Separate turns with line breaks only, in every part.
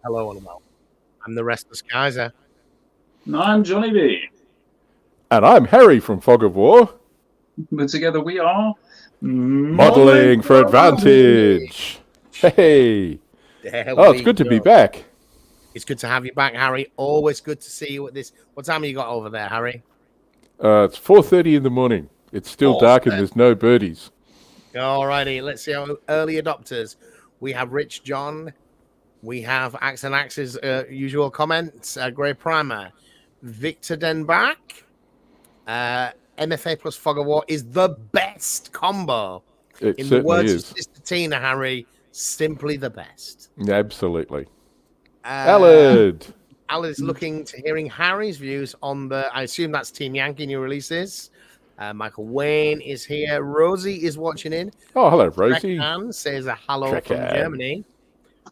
Hello and welcome. I'm the Restless Kaiser.
And I'm Johnny B.
And I'm Harry from Fog of War.
But together we are
Modelling for Advantage. Hey. It's good to be back.
It's good to have you back, Harry. Always good to see you at this. What time have you got over there, Harry?
It's 4:30 in the morning. It's still dark and there's no birdies.
Alrighty, let's see how early adopters. We have Rich John. We have Axe and Axe's usual comments. Grey Primer. Victor Denbach. MFA plus Fog of War is the best combo.
It
In
certainly
the words
is.
of Sister Tina, Harry, simply the best.
Absolutely. Alad.
Alad's looking to hearing Harry's views on the, I assume that's Team Yankee new releases. Michael Wayne is here. Rosie is watching in.
Oh, hello, Rosie.
Anne says a hello
Trek
from
Ann.
Germany.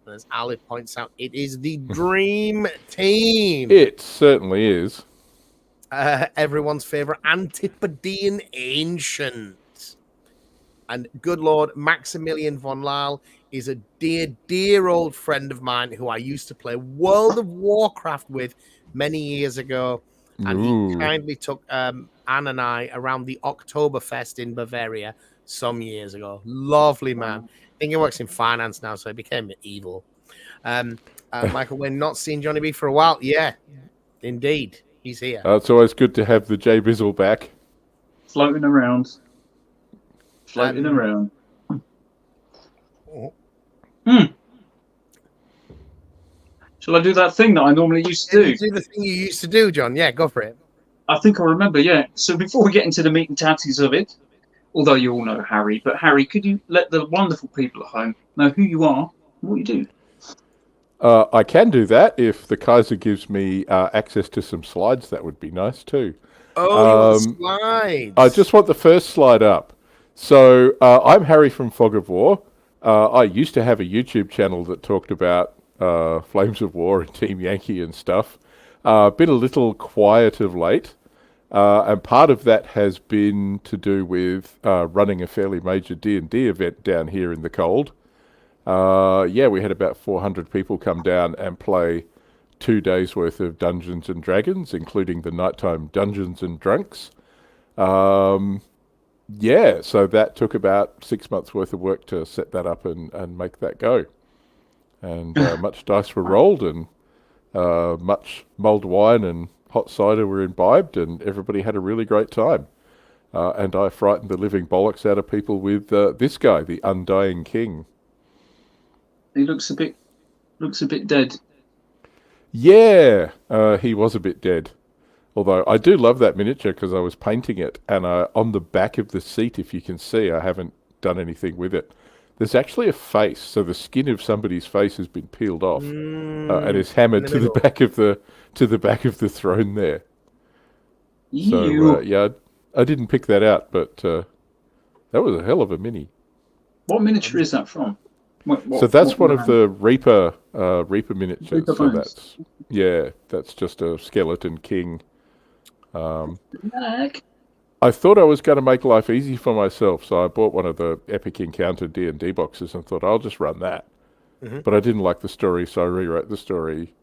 As Ali points out, it is the dream team.
It certainly is.
Everyone's favorite Antipodean ancient. And good Lord, Maximilian von Lal is a dear, dear old friend of mine who I used to play World of Warcraft with many years ago. And he kindly took Anne and I around the Oktoberfest in Bavaria some years ago. Lovely man. I think he works in finance now, so he became evil. Michael, we're not seeing Johnny B for a while. Yeah, indeed. He's here.
It's always good to have the J Bizzle back.
floating around. Floating around. Shall I do that thing that I normally used to do?
Do the thing you used to do, John. Yeah, go for it.
I think I remember, yeah. So before we get into the meat and tatties of it, although you all know Harry, but Harry, could you let the wonderful people at home know who you are and what you do?
I can do that if the Kaiser gives me access to some slides. That would be nice too.
Oh, slides.
I just want the first slide up. So I'm Harry from Fog of War. I used to have a YouTube channel that talked about Flames of War and Team Yankee and stuff. Been a little quiet of late. And part of that has been to do with running a fairly major D&D event down here in the cold. We had about 400 people come down and play 2 days worth of Dungeons and Dragons, including the nighttime Dungeons and Drunks. So that took about 6 months worth of work to set that up and make that go. And much dice were rolled and much mulled wine and hot cider were imbibed, and everybody had a really great time. And I frightened the living bollocks out of people with this guy, the Undying King.
He looks a bit dead.
Yeah, he was a bit dead. Although I do love that miniature because I was painting it, and on the back of the seat, if you can see, I haven't done anything with it. There's actually a face, so the skin of somebody's face has been peeled off and is hammered to the back of the throne there. So I didn't pick that out, but that was a hell of a mini.
What miniature is that from?
So that's one of the Reaper miniatures. So that's just a skeleton king. I thought I was going to make life easy for myself, so I bought one of the Epic Encounter D&D boxes and thought I'll just run that. But I didn't like the story, so I rewrote the story.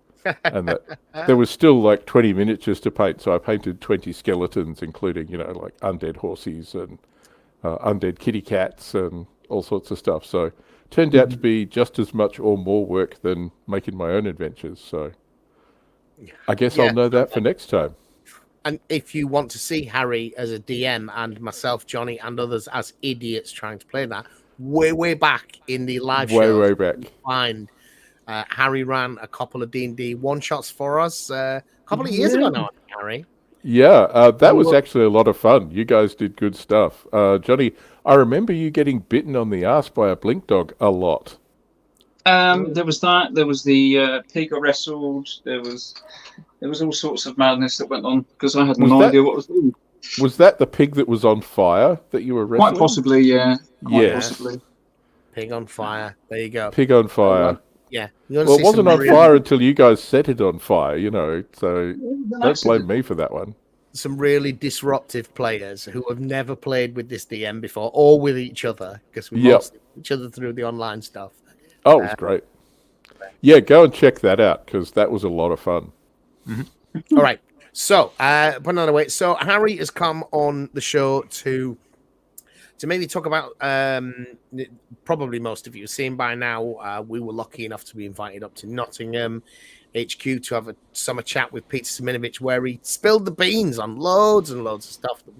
And there was still like 20 miniatures to paint, so I painted 20 skeletons, including, like undead horses and undead kitty cats and all sorts of stuff. So it turned out to be just as much or more work than making my own adventures. So I guess I'll know that for next time.
And if you want to see Harry as a DM and myself, Johnny, and others as idiots trying to play that, way back in the live show,
way back,
find Harry ran a couple of D&D one-shots for us a couple of years ago now, Harry.
Yeah, that was actually a lot of fun. You guys did good stuff. Johnny, I remember you getting bitten on the ass by a blink dog a lot.
There was that. There was the pig I wrestled. There was all sorts of madness that went on because I had no idea what was doing.
Was that the pig that was on fire that you were wrestling?
Quite possibly, yeah. Quite possibly.
Pig on fire. There you go.
Pig on fire.
Yeah.
Well, it wasn't on fire until you guys set it on fire, so don't blame me for that one.
Some really disruptive players who have never played with this DM before or with each other because we lost each other through the online stuff.
Oh, it was great. Yeah, go and check that out because that was a lot of fun.
All right. So, put another way. So, Harry has come on the show to maybe talk about probably most of you seen by now. We were lucky enough to be invited up to Nottingham HQ to have a summer chat with Peter Siminovich, where he spilled the beans on loads and loads of stuff that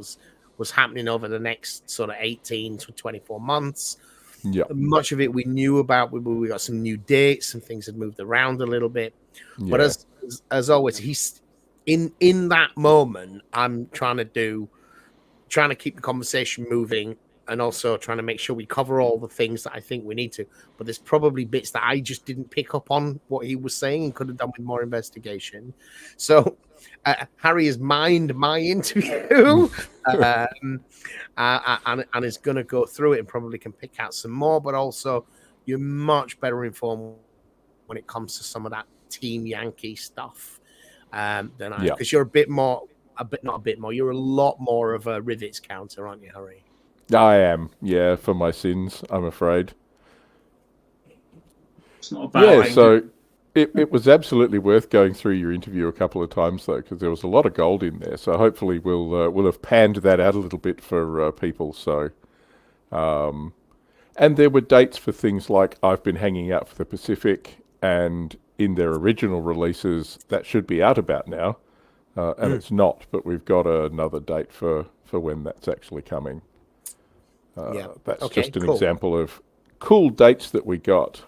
was happening over the next sort of 18 to 24 months.
Yeah.
Much of it we knew about. We got some new dates, some things had moved around a little bit.
Yeah.
But as always, he's in that moment. I'm trying to keep the conversation moving, and also trying to make sure we cover all the things that I think we need to. But there's probably bits that I just didn't pick up on what he was saying and could have done with more investigation. So Harry has mined my interview and is going to go through it and probably can pick out some more. But also, you're much better informed when it comes to some of that Team Yankee stuff than I, because you're you're a lot more of a rivets counter, aren't you, Harry?
I am, yeah, for my sins, I'm afraid.
It's not a bad thing.
So it was absolutely worth going through your interview a couple of times, though, because there was a lot of gold in there. So hopefully we'll have panned that out a little bit for people. So, and there were dates for things like I've Been Hanging Out for the Pacific, and in their original releases, that should be out about now, and it's not. But we've got another date for when that's actually coming. That's just an example of cool dates that we got.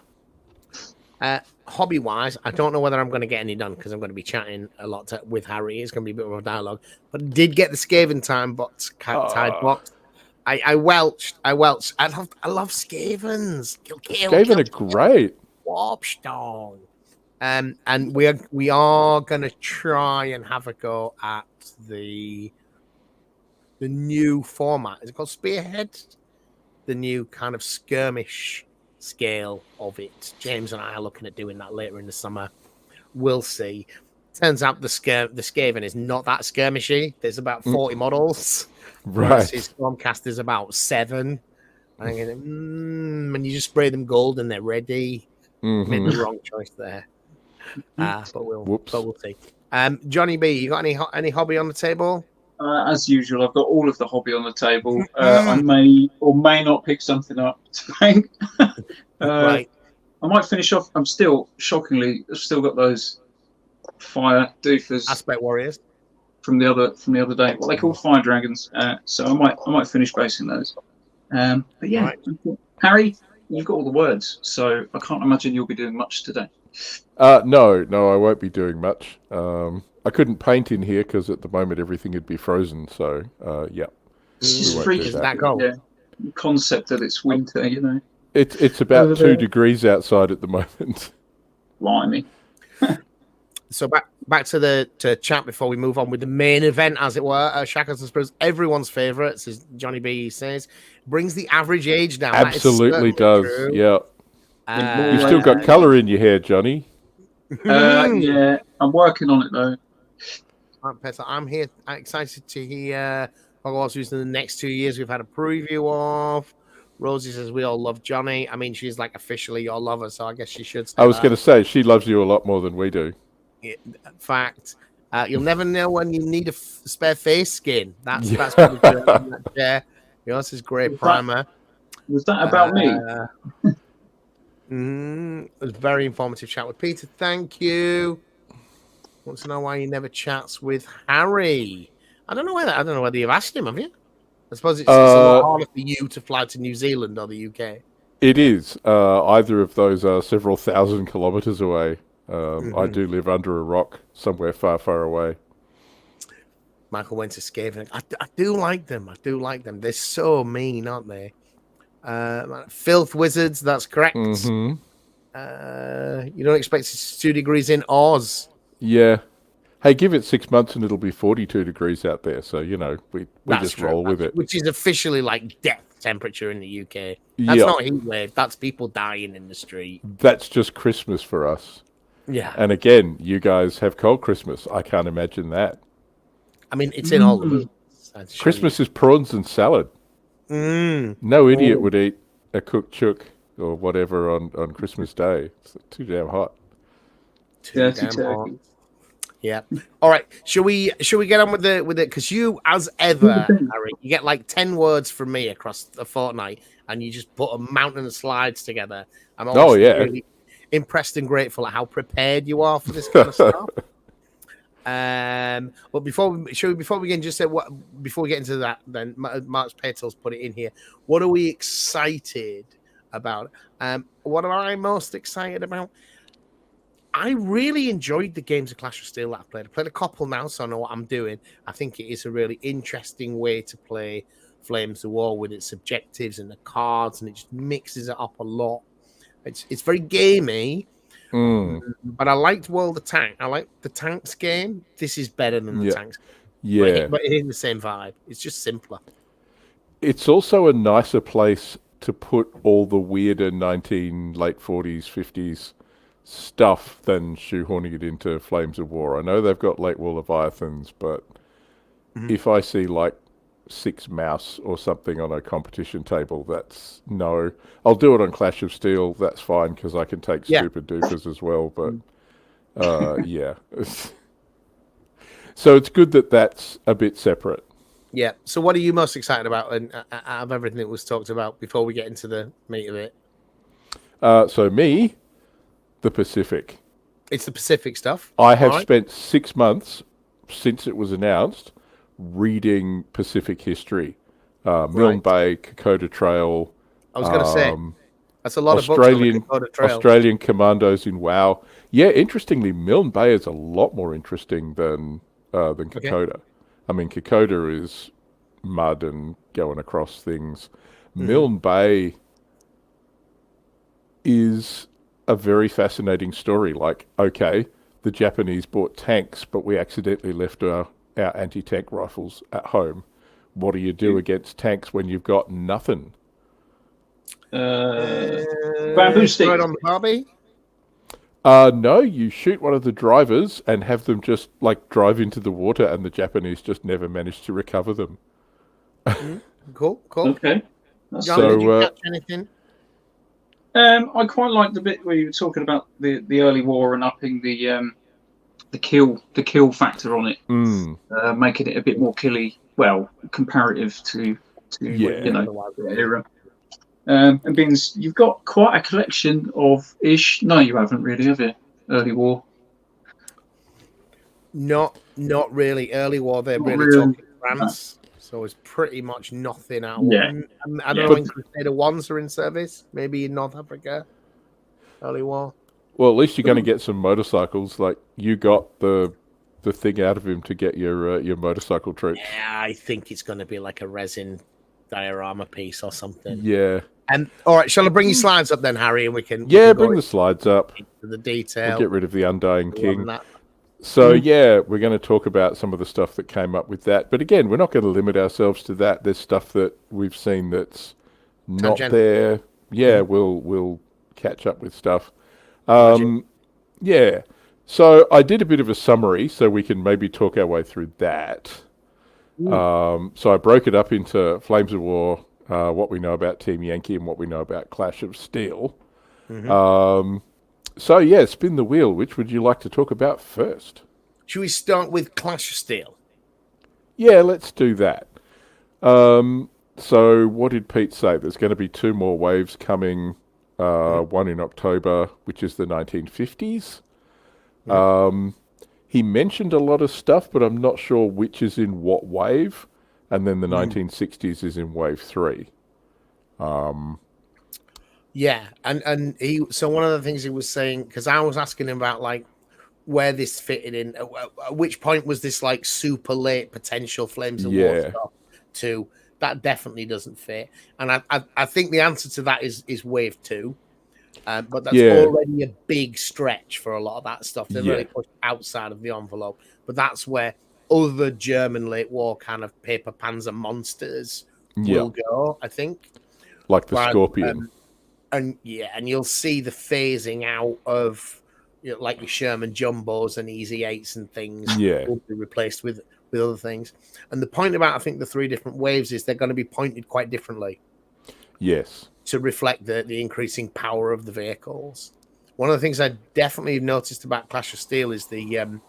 Hobby-wise, I don't know whether I'm going to get any done because I'm going to be chatting a lot with Harry. It's going to be a bit of a dialogue. But I did get the Skaven time box, Tide box. I welched. I love Skavens.
Skaven are great.
Warpstone. And we are going to try and have a go at the new format. Is it called Spearhead? The new kind of skirmish scale of it. James and I are looking at doing that later in the summer. We'll see. Turns out the Skaven is not that skirmishy. There's about 40 models.
Right.
His Stormcast is about 7. And you just spray them gold and they're ready. Made the wrong choice there. But we'll see. Johnny B, you got any hobby on the table?
As usual, I've got all of the hobby on the table. I may or may not pick something up to bank.
Right.
I might finish off. I'm still got those fire doofers,
Aspect Warriors,
from the other day. What they call fire dragons. So I might finish basing those. But yeah, right. Harry, you've got all the words, so I can't imagine you'll be doing much today.
No, I won't be doing much. I couldn't paint in here because at the moment everything would be frozen. So, yeah.
It's just freaking
that cold.
Yeah. The concept that it's winter, you know.
It's about 2 degrees outside at the moment.
Blimey.
So back to the chat before we move on with the main event, as it were. Shackles and Spurs, everyone's favourites, as Johnny B says, brings the average age down.
Absolutely does.
True.
Yeah. You've still got colour in your hair, Johnny.
Yeah, I'm working on it though.
I'm here. I'm excited to hear who's in the next 2 years we've had a preview of. Rosie says we all love Johnny. I mean, she's like officially your lover, so I guess she should say
I was going to say, she loves you a lot more than we do.
In fact, you'll never know when you need a spare face skin. That's what we're doing in that chair. Yours is great primer.
Was that about me?
It was a very informative chat with Peter. Thank you. Wants to know why he never chats with Harry. I don't know whether you've asked him, have you? I suppose it's a lot harder for you to fly to New Zealand or the UK.
It is. Either of those are several thousand kilometres away. I do live under a rock somewhere far, far away.
Michael went to Skaven. I do like them. They're so mean, aren't they? Filth Wizards, that's correct. You don't expect it's 2 degrees in Oz.
Yeah. Hey, give it 6 months and it'll be 42 degrees out there. So, you know, we just roll with it.
Which is officially like death temperature in the UK. That's not heat wave. That's people dying in the street.
That's just Christmas for us.
Yeah.
And again, you guys have cold Christmas. I can't imagine that.
I mean, it's in all the movies.
Christmas is prawns and salad. No idiot would eat a cooked chook or whatever on Christmas Day. It's too damn hot.
Too damn hot. Yeah. All right. Shall we get on with it? Because you, as ever, Harry, you get like 10 words from me across a fortnight, and you just put a mountain of slides together. I'm always really impressed and grateful at how prepared you are for this kind of stuff. But before we begin, just say before we get into that, then Mark's Petals put it in here. What are we excited about? What am I most excited about? I really enjoyed the games of Clash of Steel that I've played. I've played a couple now, so I know what I'm doing. I think it is a really interesting way to play Flames of War with its objectives and the cards, and it just mixes it up a lot. It's very gamey, but I liked World of Tank. I like the Tanks game. This is better than the Tanks.
Yeah.
But it is the same vibe. It's just simpler.
It's also a nicer place to put all the weirder late 40s, 50s stuff than shoehorning it into Flames of War. I know they've got Late War Leviathans, but if I see like 6 mouse or something on a competition table, I'll do it on Clash of Steel. That's fine because I can take stupid doofers as well. But yeah, so it's good that that's a bit separate.
Yeah. So what are you most excited about, and out of everything that was talked about before we get into the meat of it?
So me. The Pacific.
It's the Pacific stuff.
I have spent 6 months since it was announced reading Pacific history. Milne Bay, Kokoda Trail.
I was going to say, that's a lot of books on the Kokoda Trail.
Australian commandos in WoW. Yeah, interestingly, Milne Bay is a lot more interesting than Kokoda. I mean, Kokoda is mud and going across things. Milne Bay is a very fascinating story. Like, okay, the Japanese bought tanks, but we accidentally left our anti-tank rifles at home. What do you do against tanks when you've got nothing?
Bamboo stick.
Right on the barbie?
No, you shoot one of the drivers and have them just like drive into the water, and the Japanese just never managed to recover them.
Cool.
Okay.
John, did you catch anything?
I quite like the bit where you were talking about the early war and upping the kill factor on it, making it a bit more killy. Well, comparative to the era. And being you've got quite a collection of ish. No, you haven't really, have you? Early war.
Not really. Early war. They're really talking France. So it's pretty much nothing out. I don't know when Crusader Ones are in service. Maybe in North Africa. Early war.
Well, at least you're going to get some motorcycles. Like you got the thing out of him to get your motorcycle troops.
Yeah, I think it's going to be like a resin diorama piece or something.
Yeah.
And all right, shall I bring your slides up then, Harry, and we can
bring the slides up.
The detail.
We'll get rid of the Undying King. So, we're going to talk about some of the stuff that came up with that. But again, we're not going to limit ourselves to that. There's stuff that we've seen that's not there. Yeah, we'll catch up with stuff. Yeah. So I did a bit of a summary so we can maybe talk our way through that. So I broke it up into Flames of War, what we know about Team Yankee and what we know about Clash of Steel. So, spin the wheel. Which would you like to talk about first?
Should we start with Clash of Steel?
Yeah, let's do that. So what did Pete say? There's going to be 2 more waves coming, one in October, which is the 1950s. He mentioned a lot of stuff, but I'm not sure which is in what wave. And then the 1960s is in wave 3.
Yeah, and so one of the things he was saying, because I was asking him about like where this fitted in, at which point was this like super late potential Flames of War stuff to that definitely doesn't fit, and I think the answer to that is wave 2, but that's already a big stretch for a lot of that stuff. They're really pushed outside of the envelope, but that's where other German late war kind of paper panzer monsters will go, I think,
like the Scorpion.
And you'll see the phasing out of like your Sherman Jumbos and Easy 8s and things will be replaced with other things. And the point about, I think, the 3 different waves is they're going to be pointed quite differently.
Yes.
to reflect the increasing power of the vehicles. One of the things I definitely noticed about Clash of Steel is the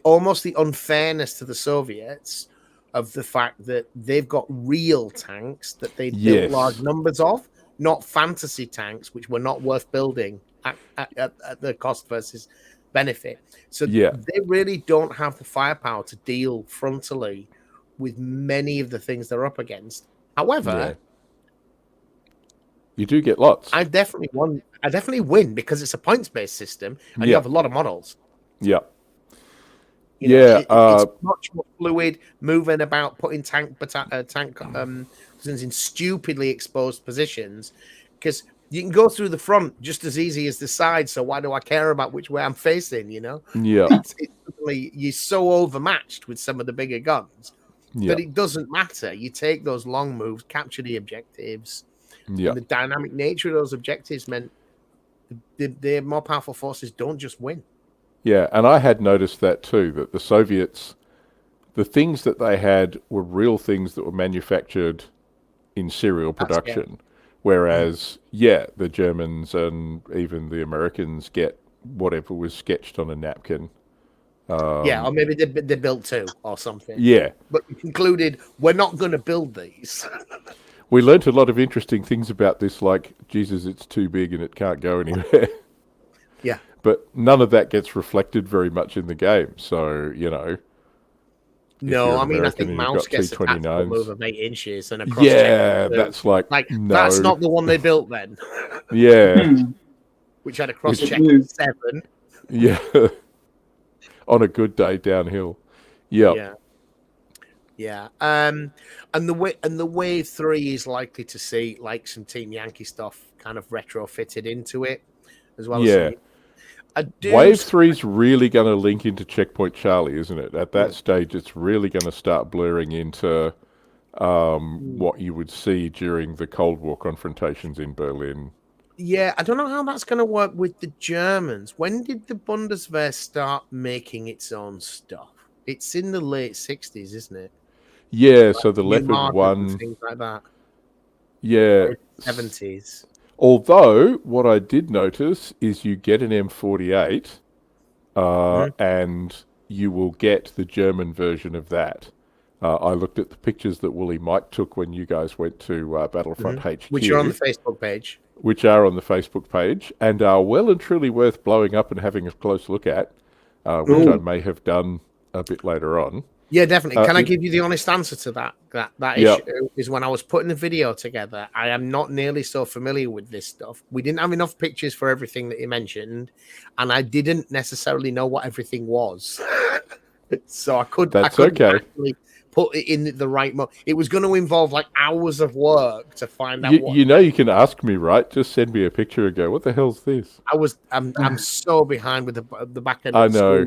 almost the unfairness to the Soviets of the fact that they've got real tanks that they built large numbers of, not fantasy tanks, which were not worth building at the cost versus benefit. So they really don't have the firepower to deal frontally with many of the things they're up against. However,
you do get lots.
I definitely win because it's a points-based system and you have a lot of models.
Yeah.
It's much more fluid, moving about, putting tank in stupidly exposed positions, because you can go through the front just as easy as the side. So why do I care about which way I'm facing?
Yeah,
you're so overmatched with some of the bigger guns, but it doesn't matter. You take those long moves, capture the objectives, and the dynamic nature of those objectives meant the more powerful forces don't just win.
Yeah, and I had noticed that too, that the Soviets, the things that they had were real things that were manufactured in serial production, whereas, the Germans and even the Americans get whatever was sketched on a napkin.
Or maybe they built two or something.
Yeah.
But we concluded, we're not going to build these.
We learnt a lot of interesting things about this, like, Jesus, it's too big and it can't go anywhere.
Yeah.
But none of that gets reflected very much in the game. So,
No, I mean, I think Mouse gets a tactical move of 8 inches and a cross check.
That's no.
That's not the one they built then.
Yeah.
Which had a cross check of 7.
Yeah. On a good day downhill.
Yeah. And the Wave 3 is likely to see like some Team Yankee stuff kind of retrofitted into it as well.
Wave 3 is really going to link into Checkpoint Charlie, isn't it? At that stage, it's really going to start blurring into what you would see during the Cold War confrontations in Berlin.
Yeah, I don't know how that's going to work with the Germans. When did the Bundeswehr start making its own stuff? It's in the late 60s, isn't it?
Yeah, so the Leopard 1...
things like that.
Yeah.
70s.
Although, what I did notice is you get an M48 and you will get the German version of that. I looked at the pictures that Wooly Mike took when you guys went to Battlefront HQ.
Which are on the Facebook page.
Which are on the Facebook page and are well and truly worth blowing up and having a close look at, which I may have done a bit later on.
Yeah, definitely. Can I give you the honest answer to that issue? Is when I was putting the video together, I am not nearly so familiar with this stuff. We didn't have enough pictures for everything that you mentioned, and I didn't necessarily know what everything was. So I couldn't actually put it in the right mode. It was going to involve like hours of work to find out.
You can ask me, right? Just send me a picture and go, "What the hell's this?"
I'm so behind with the back end.
I know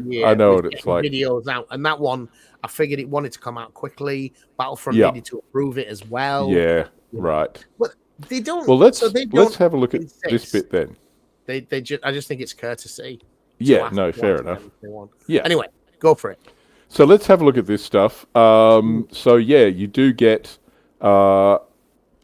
what it's like.
Videos out, and that one, I figured it wanted to come out quickly. Battlefront needed to approve it as well.
Yeah, right.
But they don't.
Well, let's have a look at this bit then.
I just think it's courtesy.
Yeah, no, fair enough.
Yeah. Anyway, go for it.
So let's have a look at this stuff. So you do get.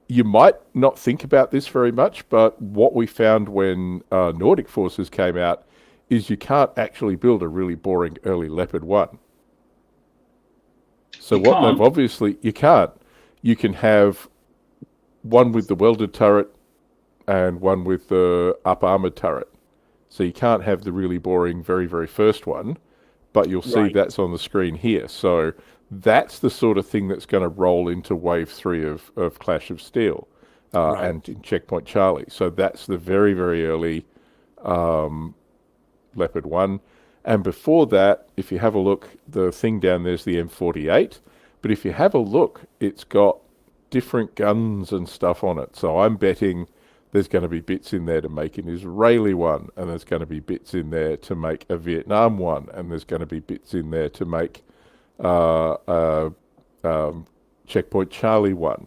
You might not think about this very much, but what we found when Nordic Forces came out is you can't actually build a really boring early Leopard 1. So they've obviously... You can't. You can have one with the welded turret and one with the up-armoured turret. So you can't have the really boring very, very first one, but you'll see that's on the screen here. So that's the sort of thing that's going to roll into Wave 3 of Clash of Steel and in Checkpoint Charlie. So that's the very, very early Leopard 1. And before that, if you have a look, the thing down there's the M48. But if you have a look, it's got different guns and stuff on it. So I'm betting there's going to be bits in there to make an Israeli one, and there's going to be bits in there to make a Vietnam one, and there's going to be bits in there to make Checkpoint Charlie one.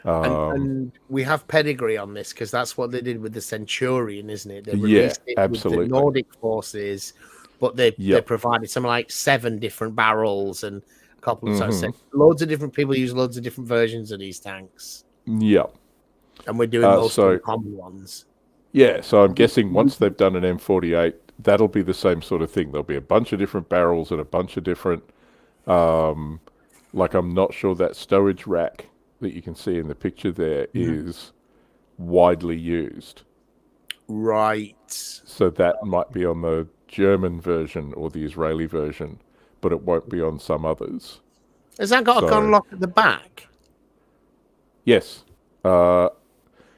And we have pedigree on this because that's what they did with the Centurion, isn't it? They released it
absolutely.
with the Nordic Forces, but they provided something like 7 different barrels and a couple of loads of different people use loads of different versions of these tanks.
Yeah.
And we're doing most of
so
the common ones.
yeah, so I'm guessing once they've done an M48, that'll be the same sort of thing. There'll be a bunch of different barrels and a bunch of different, like I'm not sure that stowage rack that you can see in the picture there is widely used.
Right.
So that might be on the German version or the Israeli version, but it won't be on some others.
Has that got a gun lock at the back?
Yes.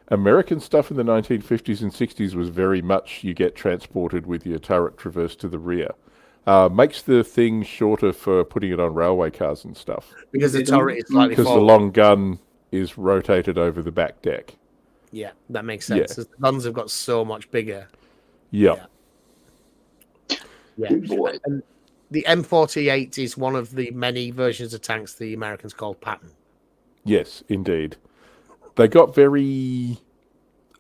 American stuff in the 1950s and 60s was very much you get transported with your turret traverse to the rear. Makes the thing shorter for putting it on railway cars and stuff.
Because the turret is slightly
because the
forward.
long gun is rotated over the back deck.
Yeah, that makes sense.
Yeah.
The guns have got so much bigger.
Yep.
Yeah. And the M48 is one of the many versions of tanks the Americans called Patton.
Yes, indeed. They got very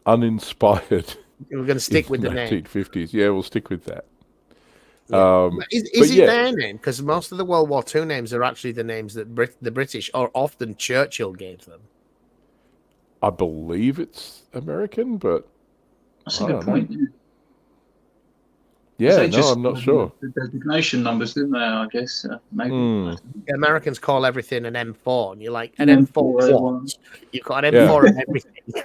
uninspired.
We're going to stick with the name.
1950s. Yeah, we'll stick with that.
Yeah. Is it their name? Because most of the World War II names are actually the names that the British, or often Churchill, gave them.
I believe it's American, but
that's a good point.
Yeah, I'm not sure.
The designation numbers, didn't they? I guess maybe.
The Americans call everything an M4, and you're like, an M4 what? You've got an M4 of everything.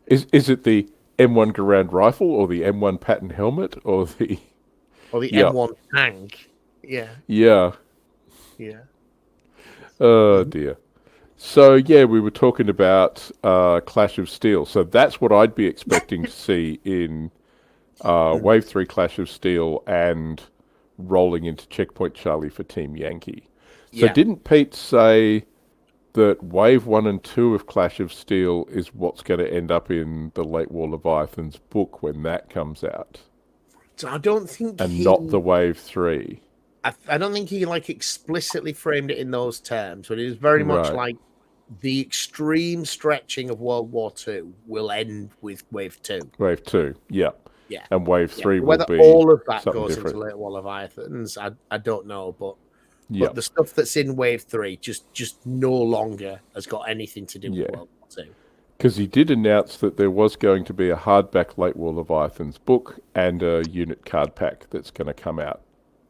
Is it the M1 Garand rifle, or the M1 Patton helmet, or the
M1 tank? Yeah.
Yeah.
Yeah.
Oh dear. So yeah, we were talking about Clash of Steel. So that's what I'd be expecting to see in Wave 3 Clash of Steel and rolling into Checkpoint Charlie for Team Yankee. So didn't Pete say that Wave 1 and 2 of Clash of Steel is what's going to end up in the Late War Leviathan's book when that comes out?
So I don't think
not the Wave 3.
I don't think he explicitly framed it in those terms, but it was very much like the extreme stretching of World War II will end with Wave 2.
Wave 2, yeah.
Yeah.
And Wave 3 will
whether
be
all of that
something
goes
different.
into Late War Leviathans, I don't know, but the stuff that's in Wave 3 just no longer has got anything to do with World War II.
Because he did announce that there was going to be a hardback Late War Leviathans book and a unit card pack that's going to come out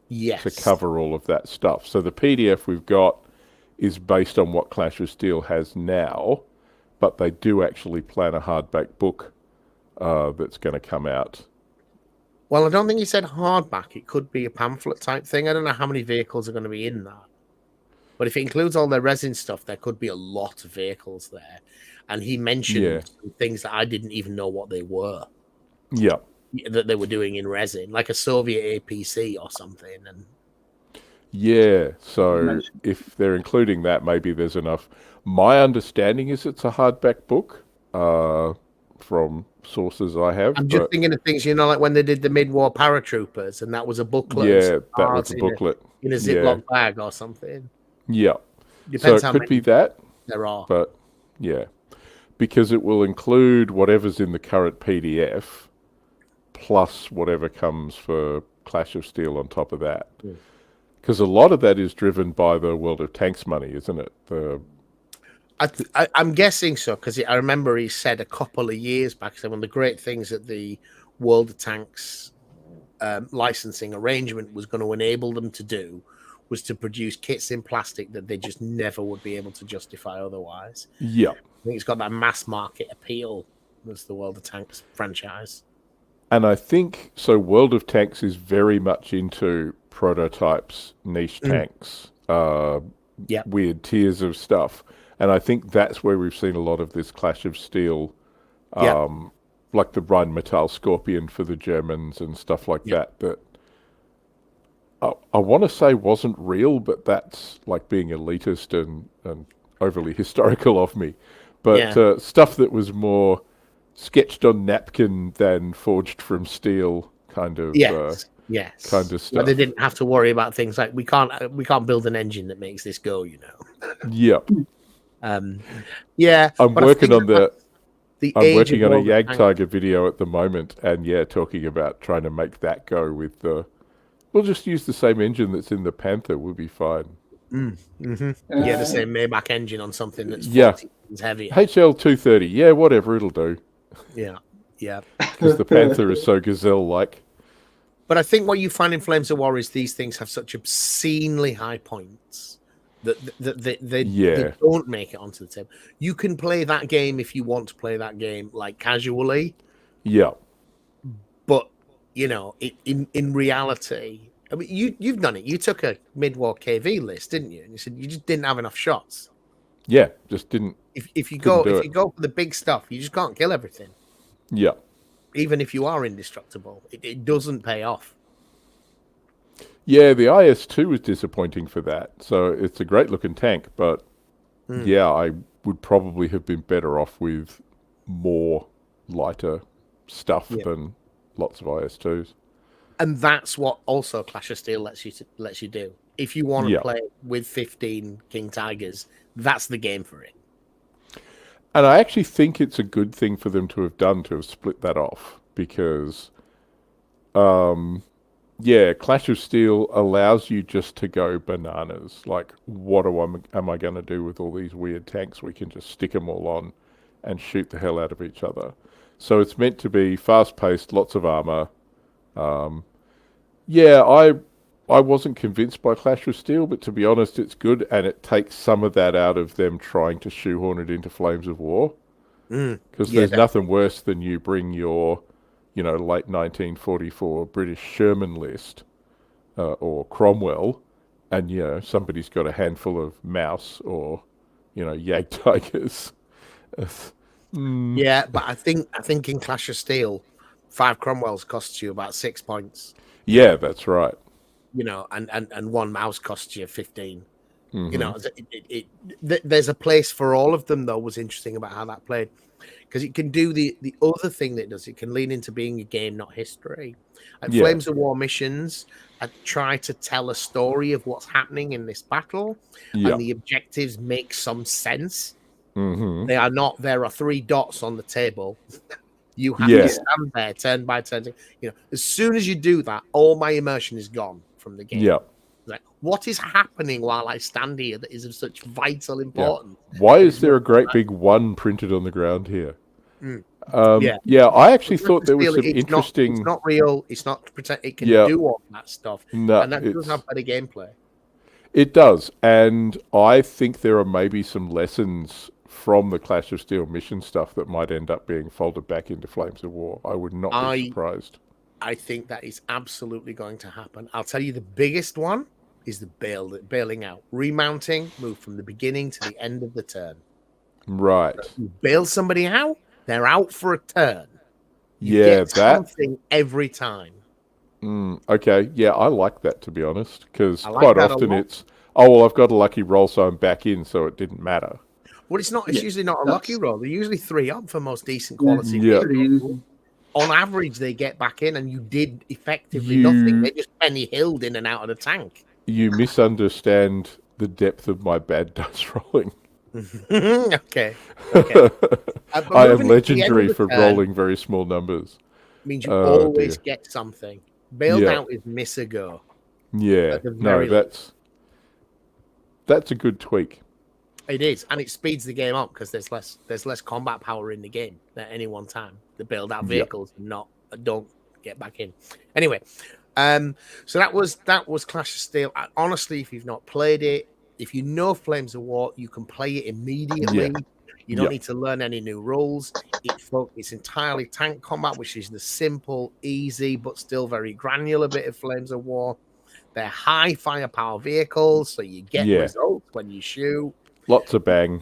to cover all of that stuff. So the PDF we've got is based on what Clash of Steel has now, but they do actually plan a hardback book that's going to come out.
Well, I don't think he said hardback. It could be a pamphlet type thing. I don't know how many vehicles are going to be in that. But if it includes all their resin stuff, there could be a lot of vehicles there. And he mentioned things that I didn't even know what they were.
Yeah.
That they were doing in resin, like a Soviet APC or something. And
yeah, so if they're including that, maybe there's enough. My understanding is it's a hardback book from sources I have.
I'm just thinking of things, like when they did the mid-war paratroopers, and that was a booklet.
Yeah, that was a booklet.
In a Ziploc bag or something.
Yeah.
Depends
so
how
it could be that.
There are.
But, yeah. Because it will include whatever's in the current PDF, plus whatever comes for Clash of Steel on top of that. Because a lot of that is driven by the World of Tanks money, isn't it?
I'm guessing so, because I remember he said a couple of years back, so one of the great things that the World of Tanks licensing arrangement was going to enable them to do was to produce kits in plastic that they just never would be able to justify otherwise.
Yeah.
I think it's got that mass market appeal as the World of Tanks franchise.
And I think, so World of Tanks is very much into prototypes, niche tanks, weird tiers of stuff. And I think that's where we've seen a lot of this Clash of Steel, like the Rheinmetall Scorpion for the Germans and stuff like that I want to say wasn't real, but that's like being elitist and overly historical of me. But stuff that was more sketched on napkin than forged from steel kind of kind of stuff.
But they didn't have to worry about things like we can't build an engine that makes this go,
Yep.
I'm
working on I'm working on a
World
Jagdtiger video at the moment, and talking about trying to make that go with the. We'll just use the same engine that's in the Panther. We'll be fine.
Yeah, the same Maybach engine on something that's 40 tons heavier.
HL 230. Yeah, whatever, it'll do.
Yeah.
Because the Panther is so gazelle-like.
But I think what you find in Flames of War is these things have such obscenely high points that they don't make it onto the table. You can play that game if you want to play that game like casually.
Yeah.
But in reality, I mean, you've done it. You took a mid-war KV list, didn't you? And you said you just didn't have enough shots.
Yeah, just didn't.
If you go for the big stuff, you just can't kill everything.
Yeah.
Even if you are indestructible, it doesn't pay off.
Yeah, the IS-2 was disappointing for that. So it's a great-looking tank, but yeah, I would probably have been better off with more lighter stuff than lots of IS-2s.
And that's what also Clash of Steel lets you do. If you want to play with 15 King Tigers, that's the game for it.
And I actually think it's a good thing for them to have done, to have split that off, because, Clash of Steel allows you just to go bananas. Like, what am I going to do with all these weird tanks? We can just stick them all on and shoot the hell out of each other. So it's meant to be fast-paced, lots of armor. I wasn't convinced by Clash of Steel, but to be honest, it's good, and it takes some of that out of them trying to shoehorn it into Flames of War. Because there's nothing worse than you bring your, late 1944 British Sherman list or Cromwell, and, somebody's got a handful of mouse or, Yag Tigers.
Yeah, but I think in Clash of Steel, 5 Cromwells costs you about 6 points.
Yeah, that's right.
And 1 mouse costs you 15. There's a place for all of them, though, was interesting about how that played. Because it can do the other thing that it does. It can lean into being a game, not history. And Flames of War missions try to tell a story of what's happening in this battle. And the objectives make some sense. They are not, there are 3 dots on the table. You have to stand there turn by turn. As soon as you do that, all my immersion is gone from the game.
Yeah.
Like, what is happening while I stand here that is of such vital importance?
Why is there a great big 1 printed on the ground here? I actually thought there was some interesting...
It's not real. It's not pretend. It can do all that stuff.
No,
and that does have better gameplay.
It does. And I think there are maybe some lessons from the Clash of Steel mission stuff that might end up being folded back into Flames of War. I would not be surprised.
I think that is absolutely going to happen. I'll tell you, the biggest one is the bailing out. Remounting, move from the beginning to the end of the turn.
Right.
You bail somebody out, they're out for a turn.
You get
something every time.
Okay, I like that, to be honest, because quite often it's, I've got a lucky roll, so I'm back in, so it didn't matter.
Well, it's not. It's usually not a lucky roll. They're usually 3 up for most decent quality. On average, they get back in, and you did effectively nothing. They just Penny Hilled in and out of the tank.
You misunderstand the depth of my bad dice rolling.
Okay.
I am legendary for rolling very small numbers.
Means you always get something. Bailed out is miss a go.
Yeah. No, that's a good tweak.
It is, and it speeds the game up because there's less combat power in the game at any one time. The build out vehicles don't get back in. Anyway, so that was Clash of Steel. Honestly, if you've not played it, if you know Flames of War, you can play it immediately. You don't need to learn any new rules. It's entirely tank combat, which is the simple, easy, but still very granular bit of Flames of War. They're high firepower vehicles, so you get results when you shoot.
Lots of bang.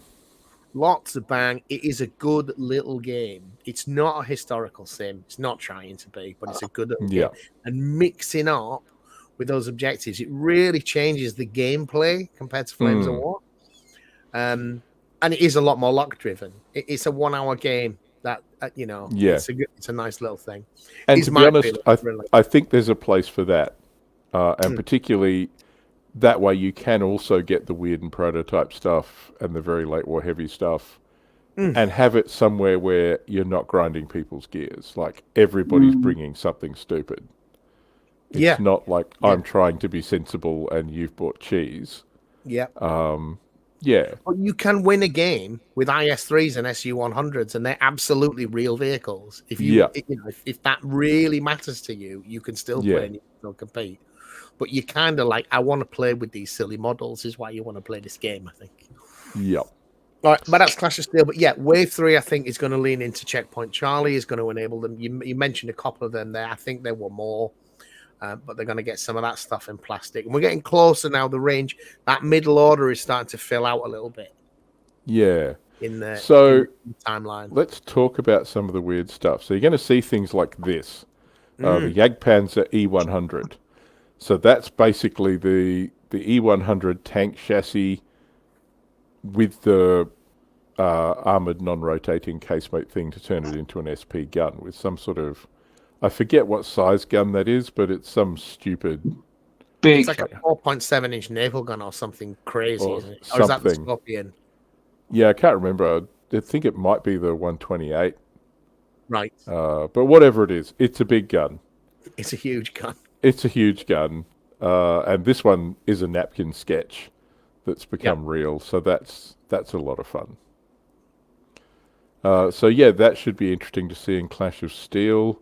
It is a good little game. It's not a historical sim. It's not trying to be, but it's a good little game. And mixing up with those objectives, it really changes the gameplay compared to Flames of War. And it is a lot more luck driven. It's a 1 hour game that, it's a nice little thing.
And to be honest, I think there's a place for that. And particularly that way you can also get the weird and prototype stuff and the very late war heavy stuff and have it somewhere where you're not grinding people's gears. Like everybody's bringing something stupid. It's not like I'm trying to be sensible and you've bought cheese.
Yeah.
Yeah.
But you can win a game with IS-3s and SU-100s, and they're absolutely real vehicles. If if that really matters to you, you can still play and you can still compete. But you kind of like, I want to play with these silly models, is why you want to play this game, I think.
Yep.
All right, but that's Clash of Steel. But yeah, Wave 3, I think, is going to lean into Checkpoint Charlie, is going to enable them. You mentioned a couple of them there. I think there were more. But they're going to get some of that stuff in plastic. And we're getting closer now. The range, that middle order is starting to fill out a little bit.
Yeah.
In the timeline.
Let's talk about some of the weird stuff. So you're going to see things like this. The Jagdpanzer E100. So that's basically the E100 tank chassis with the armoured non-rotating casemate thing to turn it into an SP gun with some sort of... I forget what size gun that is, but it's some stupid...
Big. It's like a 4.7-inch naval gun or something crazy, isn't it? Or is that the Scorpion?
Yeah, I can't remember. I think it might be the 128.
Right.
But whatever it is, it's a big gun.
It's a huge gun.
It's a huge gun. And this one is a napkin sketch that's become real. So that's a lot of fun. So yeah, that should be interesting to see in Clash of Steel.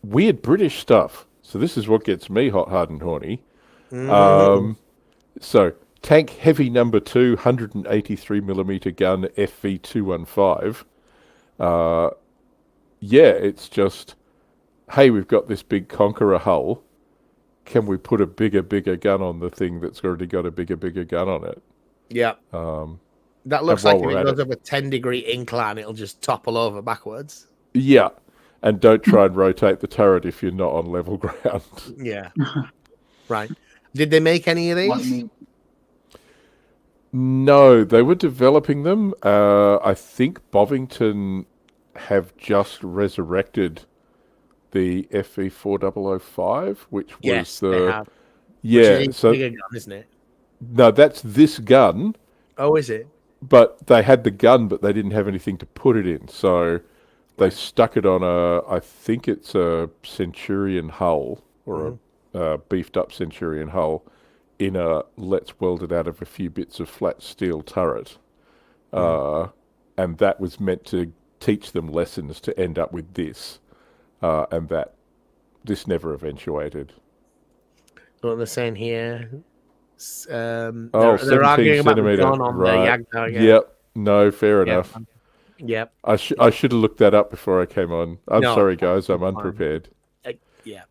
Weird British stuff. So this is what gets me hot, hard, and horny. So Tank Heavy Number 2, 183mm gun, FV215. Yeah, it's just, hey, we've got this big Conqueror hull. Can we put a bigger gun on the thing that's already got a bigger gun on it?
Yeah. That looks like if it goes over a 10-degree incline, it'll just topple over backwards.
Yeah. And don't try and rotate the turret if you're not on level ground.
Yeah. Right. Did they make any of these?
No, they were developing them. I think Bovington have just resurrected the FV4005, which was
they have.
Yeah,
which is a bigger gun, isn't it?
No, that's this gun.
Oh, is it?
But they had the gun, but they didn't have anything to put it in, so they stuck it on I think it's a Centurion hull, or a beefed up Centurion hull, in a let's weld it out of a few bits of flat steel turret. And that was meant to teach them lessons to end up with this. And that this never eventuated.
What they're saying here.
They're
arguing about the gun on the Jagdpanzer. Yeah.
Yep. No, fair enough.
Yep.
I should have looked that up before I came on. I'm sorry, guys. I'm unprepared.
Yeah.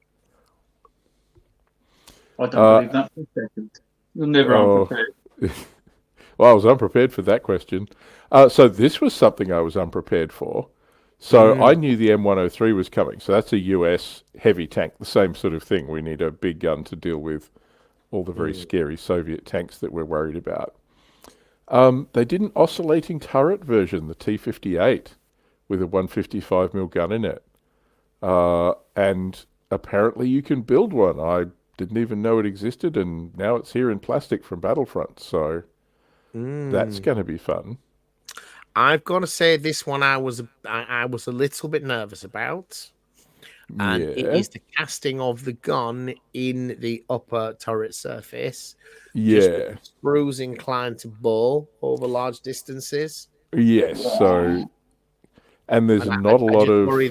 I don't believe that for a second. You're never unprepared.
Well, I was unprepared for that question. So this was something I was unprepared for. So I knew the M103 was coming. So that's a US heavy tank, the same sort of thing. We need a big gun to deal with all the very scary Soviet tanks that we're worried about. They did an oscillating turret version, the T-58, with a 155mm gun in it. And apparently you can build one. I didn't even know it existed, and now it's here in plastic from Battlefront. So that's going to be fun.
I've got to say, this one I was a little bit nervous about. And it is the casting of the gun in the upper turret surface.
Yeah.
Screws inclined to bow over large distances.
Yes. So, and there's not a lot of...
worry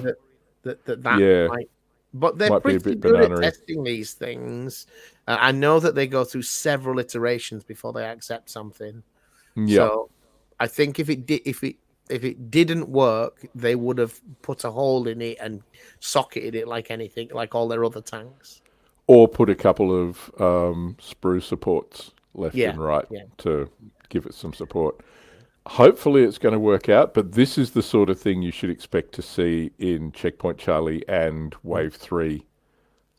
that might... But they're pretty good at testing these things. I know that they go through several iterations before they accept something. Yeah. So I think if it didn't work, they would have put a hole in it and socketed it like anything, like all their other tanks.
Or put a couple of sprue supports left and right to give it some support. Hopefully it's going to work out, but this is the sort of thing you should expect to see in Checkpoint Charlie and Wave 3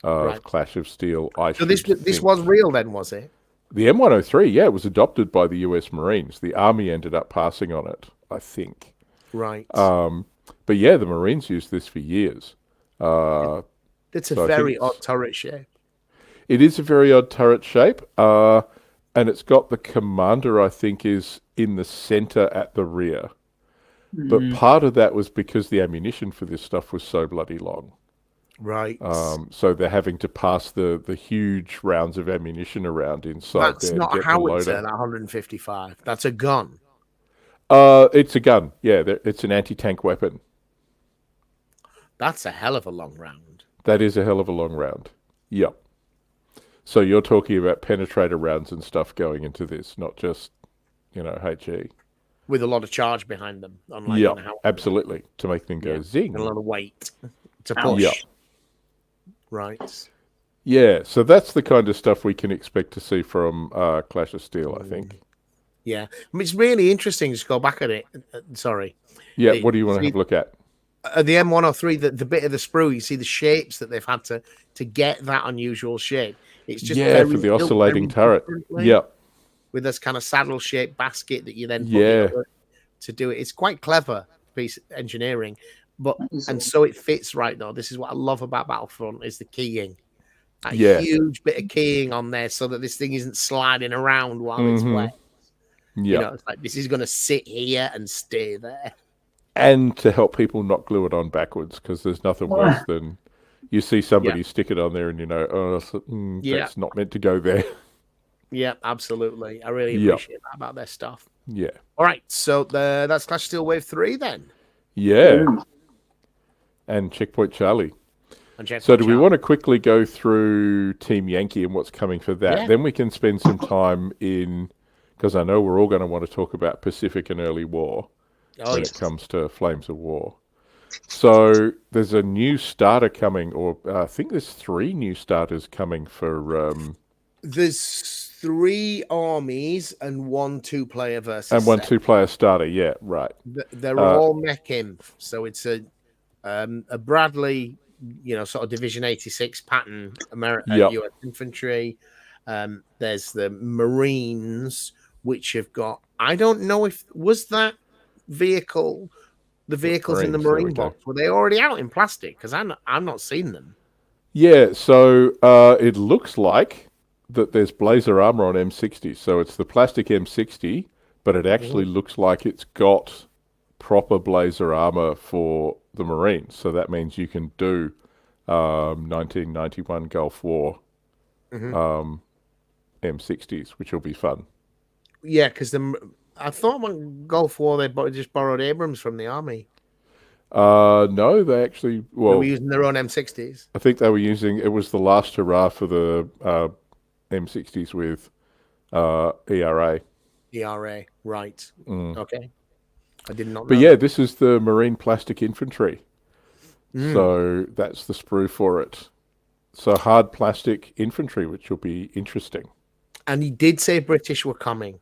of Clash of Steel.
So this was real then, was it?
The M103, yeah, it was adopted by the US Marines. The Army ended up passing on it, I think.
Right.
But yeah, the Marines used this for years.
It's a very odd turret shape.
It is a very odd turret shape. And it's got the commander, I think, is in the center at the rear. But part of that was because the ammunition for this stuff was so bloody long.
Right.
So they're having to pass the huge rounds of ammunition around inside
That's
there to
not a
get the
howitzer,
loader.
that 155. That's a gun.
It's a gun. Yeah, it's an anti-tank weapon.
That's a hell of a long round.
That is a hell of a long round. Yep. So you're talking about penetrator rounds and stuff going into this, not just, HE.
With a lot of charge behind them. Unlike
Yeah,
in a howitzer.
absolutely. To make them go zing.
And a lot of weight to push.
Yeah.
Right.
Yeah, so that's the kind of stuff we can expect to see from Clash of Steel, I think.
Yeah. I mean, it's really interesting. Just go back at it. Sorry.
Yeah, what do you want to have a look at?
The M103, the bit of the sprue, you see the shapes that they've had to get that unusual shape. It's just
for the oscillating turret. Yeah.
With this kind of saddle-shaped basket that you then put to do it. It's quite clever piece of engineering. And so it fits right, though. This is what I love about Battlefront, is the keying. A huge bit of keying on there so that this thing isn't sliding around while it's wet.
Yeah.
It's like this is going to sit here and stay there.
And to help people not glue it on backwards, because there's nothing worse than you see somebody stick it on there and that's not meant to go there.
Yeah, absolutely. I really appreciate that about their stuff.
Yeah.
All right, so that's Clash of Steel Wave 3 then.
Yeah. Ooh. And Checkpoint Charlie. So do we want to quickly go through Team Yankee and what's coming for that? Yeah. Then we can spend some time because I know we're all going to want to talk about Pacific and Early War when it comes to Flames of War. So there's a new starter coming, or I think there's 3 new starters coming for...
There's 3 armies and 1 2-player versus
and 1 2-player starter, yeah, right.
They're all mech inf, so it's a Bradley, sort of Division 86 pattern US infantry. There's the Marines, which have got, I don't know if was that vehicle, the vehicles Marines, in the Marine box, were they already out in plastic? Because I've not seen them.
Yeah, so it looks like that there's blazer armor on M60, so it's the plastic M60, but it actually looks like it's got proper blazer armor for the Marines. So that means you can do 1991 Gulf War M60s, which will be fun.
Yeah, because I thought when Gulf War they just borrowed Abrams from the army.
No, they actually
they were using their own M60s.
I think they were using, it was the last hurrah for the M60s with ERA.
ERA, right. Okay. I did not know.
But yeah, this is the Marine Plastic Infantry. So that's the sprue for it. So hard plastic infantry, which will be interesting.
And he did say British were coming.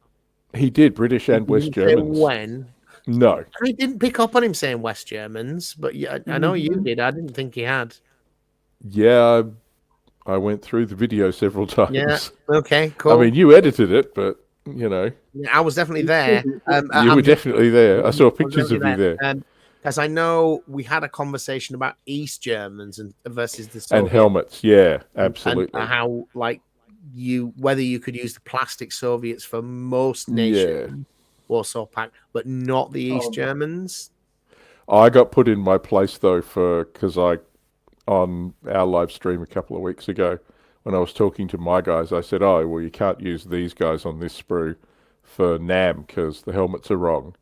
He did, British and West Germans.
When?
No.
I didn't pick up on him saying West Germans, but yeah, I know you did. I didn't think he had.
Yeah, I went through the video several times.
Yeah, okay, cool.
I mean, you edited it, but,
Yeah, I was definitely there.
You were definitely there. I saw pictures of you there.
Because I know we had a conversation about East Germans versus the Soviets.
And helmets, yeah, absolutely.
And how, whether you could use the plastic Soviets for most nations, Warsaw Pact, but not the East Germans.
I got put in my place, though, because on our live stream a couple of weeks ago, when I was talking to my guys, I said, you can't use these guys on this sprue for NAM because the helmets are wrong.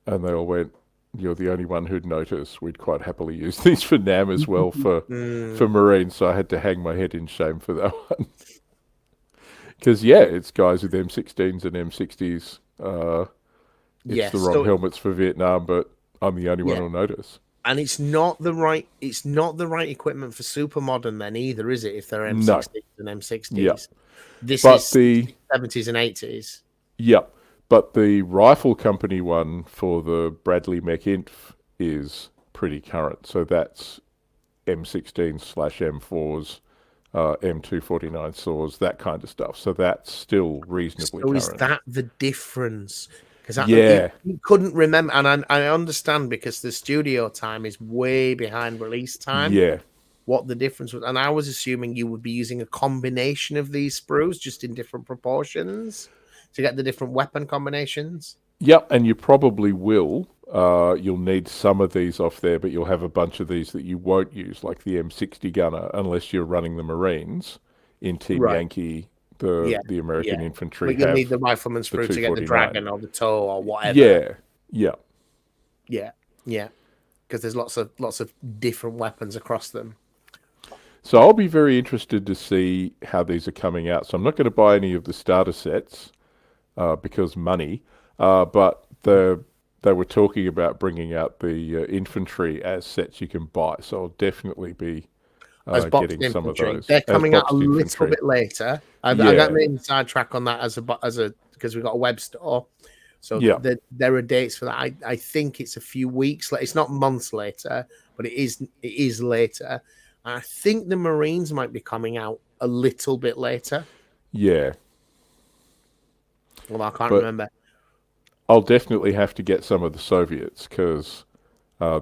And they all went, you're the only one who'd notice. We'd quite happily use these for NAM as well for Marines, so I had to hang my head in shame for that one. Because, it's guys with M16s and M60s. It's the wrong helmets for Vietnam, but I'm the only one who'll notice.
And it's not the right equipment for super modern then either, is it? If they're M60s and M60s. Yeah. This is the 70s and 80s.
Yeah. But the rifle company one for the Bradley Mech Inf is pretty current. So that's M16/M4s, M249 saws, that kind of stuff. So that's still reasonably current.
So is that the difference? Because you couldn't remember, and I understand because the studio time is way behind release time.
Yeah.
What the difference was, and I was assuming you would be using a combination of these sprues just in different proportions to get the different weapon combinations.
Yep, and you probably will. you'll need some of these off there, but you'll have a bunch of these that you won't use, like the M60 gunner, unless you're running the Marines in Team
Right.
Yankee. The American infantry
But you'll
have
need the rifleman's
the
sprue to get the
249.
dragon or the tow or whatever.
Yeah.
Because there's lots of different weapons across them.
So I'll be very interested to see how these are coming out. So I'm not going to buy any of the starter sets because money, but they were talking about bringing out the infantry as sets you can buy. So I'll definitely be
As boxed
getting some of
infantry.
those.
They're coming out a
boxed
little
infantry.
bit later. I got the inside track on that as a because we've got a web store. So there are dates for that. I think it's a few weeks. It's not months later, but it is later. I think the Marines might be coming out a little bit later.
Yeah.
Well, I can't remember.
I'll definitely have to get some of the Soviets because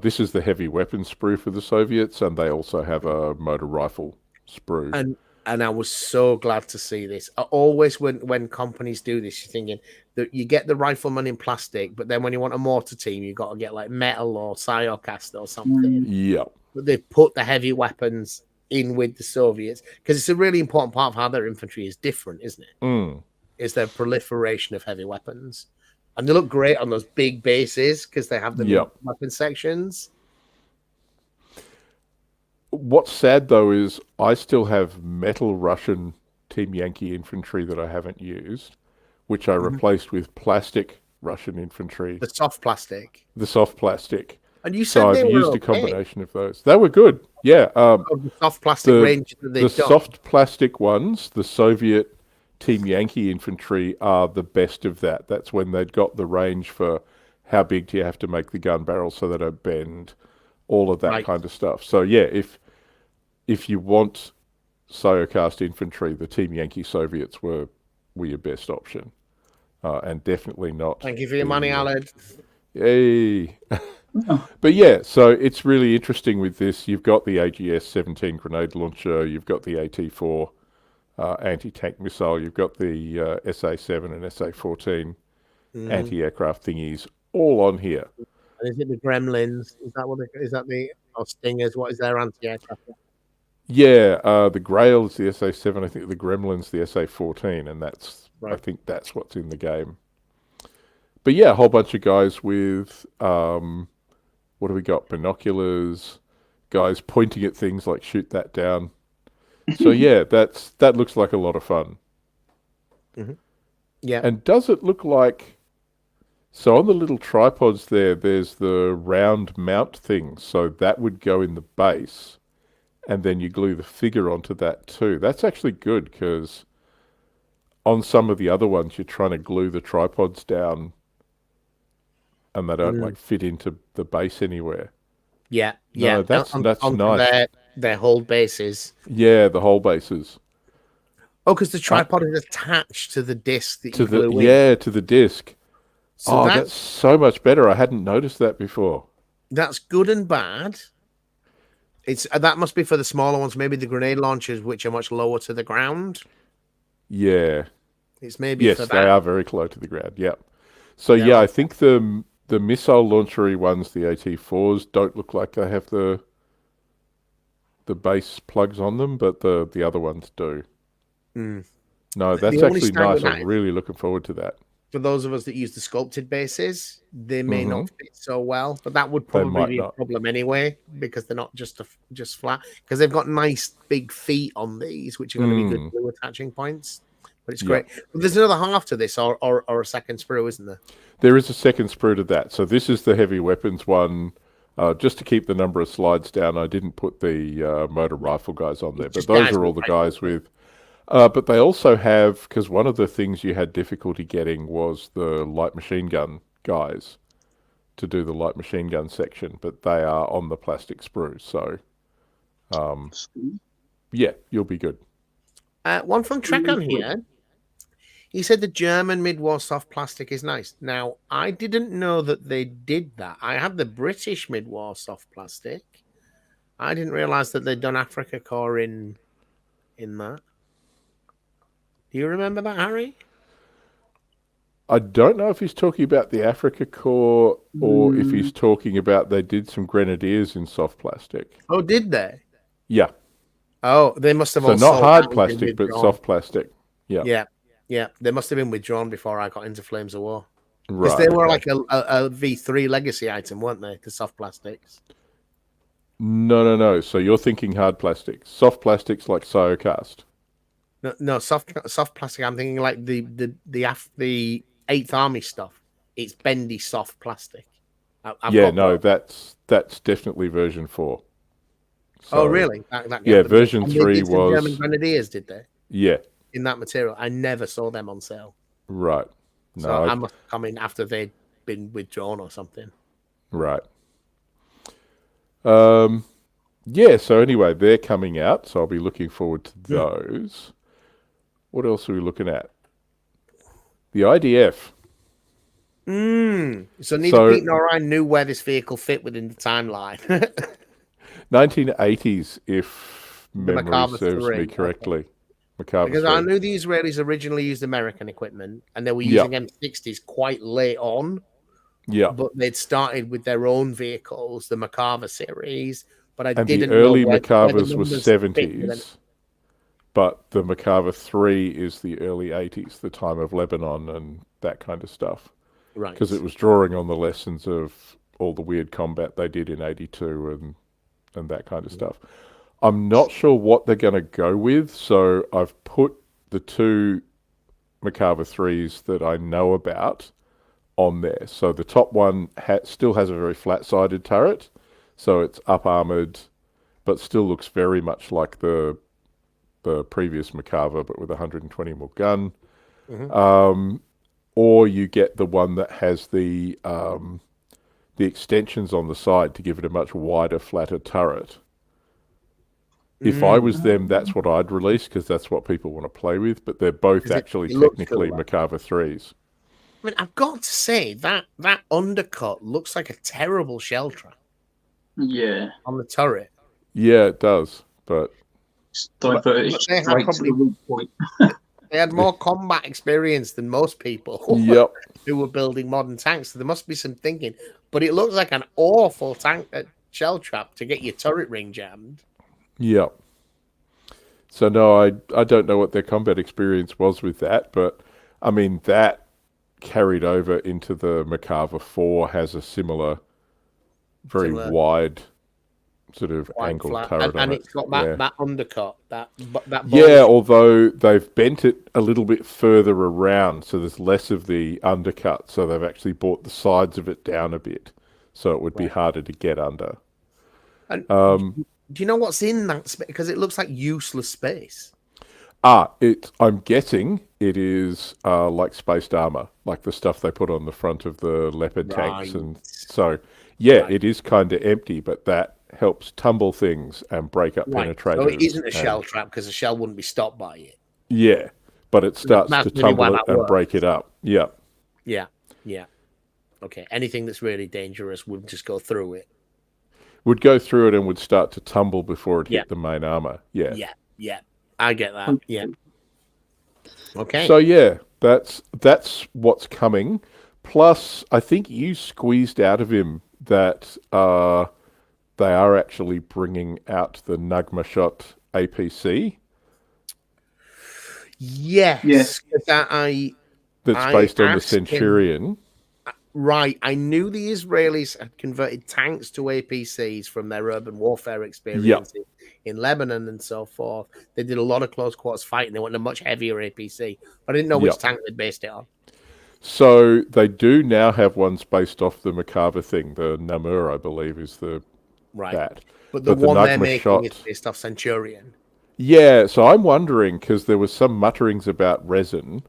this is the heavy weapons sprue for the Soviets, and they also have a motor rifle sprue.
And I was so glad to see this. Always when companies do this, you're thinking that you get the rifleman in plastic, but then when you want a mortar team, you've got to get like metal or Cyocast or something.
Yeah.
But they've put the heavy weapons in with the Soviets because it's a really important part of how their infantry is different, isn't it? Is their proliferation of heavy weapons. And they look great on those big bases because they have the weapon sections.
What's sad, though, is I still have metal Russian Team Yankee infantry that I haven't used, which I replaced with plastic Russian infantry.
The soft plastic.
The soft plastic.
And you said
I've used a combination of those. They were good. Yeah.
The soft plastic range that they've
done. Soft plastic ones, the Soviet Team Yankee infantry are the best of that. That's when they'd got the range for how big do you have to make the gun barrel so they don't bend, all of that kind of stuff. So yeah, if you want Cyocast infantry, the Team Yankee Soviets were your best option, and definitely not.
Thank you for your money, Alan.
Yay! But yeah, so it's really interesting with this. You've got the AGS-17 grenade launcher, you've got the AT-4 anti-tank missile, you've got the SA-7 and SA-14 anti-aircraft thingies all on here.
And is it the Gremlins? Is that the Stingers? What is their anti-aircraft?
Yeah, the Grail is the SA-7. I think the Gremlin's the SA-14, and I think that's what's in the game. But yeah, a whole bunch of guys with what do we got? Binoculars, guys pointing at things like shoot that down. So yeah, that looks like a lot of fun.
Yeah.
And does it look like? So on the little tripods there's the round mount thing. So that would go in the base, and then you glue the figure onto that too. That's actually good because on some of the other ones, you're trying to glue the tripods down, and they don't fit into the base anywhere.
Yeah.
No, that's nice.
Their whole bases.
Yeah, the whole bases.
Oh, because the tripod is attached to the disc that you glue in.
Yeah, to the disc.
So
that's so much better. I hadn't noticed that before.
That's good and bad. That must be for the smaller ones, maybe the grenade launchers, which are much lower to the ground.
Yeah.
It's maybe for that.
They are very close to the ground. Yep. So I think the missile launchery ones, the AT-4s, don't look like they have the base plugs on them, but the other ones do. No, that's actually nice. I'm really looking forward to that.
For those of us that use the sculpted bases, they may not fit so well, but that would probably be a problem anyway because they're not just flat. Because they've got nice big feet on these, which are going to be good glue attaching points. But it's great. But there's another half to this, or a second sprue, isn't there?
There is a second sprue to that. So this is the heavy weapons one. Just to keep the number of slides down, I didn't put the motor rifle guys on there, but those are all the guys with. But they also have, because one of the things you had difficulty getting was the light machine gun guys to do the light machine gun section, but they are on the plastic sprue. So, yeah, you'll be good.
One from Trek on here. He said the German mid-war soft plastic is nice. Now, I didn't know that they did that. I had the British mid-war soft plastic. I didn't realize that they'd done Africa Core in that. Do you remember that, Harry?
I don't know if he's talking about the Africa Corps or if he's talking about they did some Grenadiers in soft plastic.
Oh, did they?
Yeah.
Oh, they must have
So
all
not
sold
hard
out and
plastic,
been
but
withdrawn.
soft plastic. Yeah.
Yeah, yeah. They must have been withdrawn before I got into Flames of War. Because
Right.
they were
okay.
like a V3 legacy item, weren't they? The soft plastics.
No. So you're thinking hard plastic. Soft plastics like Siocast.
No, soft plastic. I'm thinking like the 8th Army stuff. It's bendy soft plastic. I've got
that's definitely version 4.
Oh,
So,
really? That
yeah,
them-
version
and
3
they did some
was...
German Grenadiers, did they?
Yeah,
In that material, I never saw them on sale.
right. No,
So I must have come in after they'd been withdrawn or something.
right. Yeah, so anyway, they're coming out, so I'll be looking forward to those. What else are we looking at? The IDF.
So neither Pete nor I knew where this vehicle fit within the timeline.
1980s, if memory
Macabre
serves
3,
me correctly. Macabre
Because
3.
I knew the Israelis originally used American equipment, and they were using M60s quite late on.
Yeah.
But they'd started with their own vehicles, the Macabre series. But I
And
didn't
the early
know where
Macabres
the
were
numbers fit with them.
70s, but the Macabre 3 is the early 80s, the time of Lebanon and that kind of stuff.
Right.
Because it was drawing on the lessons of all the weird combat they did in 82 and that kind of stuff. I'm not sure what they're going to go with, so I've put the 2 Macabre 3s that I know about on there. So the top one still has a very flat-sided turret, so it's up-armoured, but still looks very much like the previous Macabre, but with a 120mm gun. Or you get the one that has the extensions on the side to give it a much wider, flatter turret. If I was them, that's what I'd release, because that's what people want to play with, but they're both actually
it looks
technically
cooler.
Macabre 3s.
I mean, I've got to say that undercut looks like a terrible shell trap
Yeah.
on the turret.
Yeah, it does, but...
Diverted
but they had
straight to
probably-
the weak point.
They had more combat experience than most people
Yep.
who were building modern tanks. So there must be some thinking. But it looks like an awful tank shell trap to get your turret ring jammed.
Yep. So no, I don't know what their combat experience was with that, but I mean that carried over into the Macabre 4 has a similar, very wide sort of angled turret on
and
it.
it's got that undercut, that
yeah, although they've bent it a little bit further around, so there's less of the undercut. So they've actually brought the sides of it down a bit, so it would be harder to get under.
And do you know what's in that space? Because it looks like useless space.
I'm guessing it is like spaced armor, like the stuff they put on the front of the Leopard tanks, and so it is kind of empty, but that helps tumble things and break up penetrators.
So it isn't a shell trap because a shell wouldn't be stopped by it.
Yeah, but it starts
That's
to
really
tumble
why
it
that
and
works.
break it up. Yeah.
Yeah. Okay, anything that's really dangerous would just go through it.
Would go through it and would start to tumble before it hit the main armor. Yeah.
Yeah. I get that. Yeah. Okay.
So yeah, that's what's coming. Plus, I think you squeezed out of him that they are actually bringing out the Nugma Shot APC.
Yes. That's
based on the Centurion.
Right. I knew the Israelis had converted tanks to APCs from their urban warfare experience in Lebanon and so forth. They did a lot of close quarters fighting. They wanted a much heavier APC. But I didn't know which tank they based it on.
So they do now have ones based off the Macabre thing. The Namur, I believe, is that.
But the one they're
Nugma
making
Shot
is based off Centurion.
Yeah, so I'm wondering, because there was some mutterings about resin,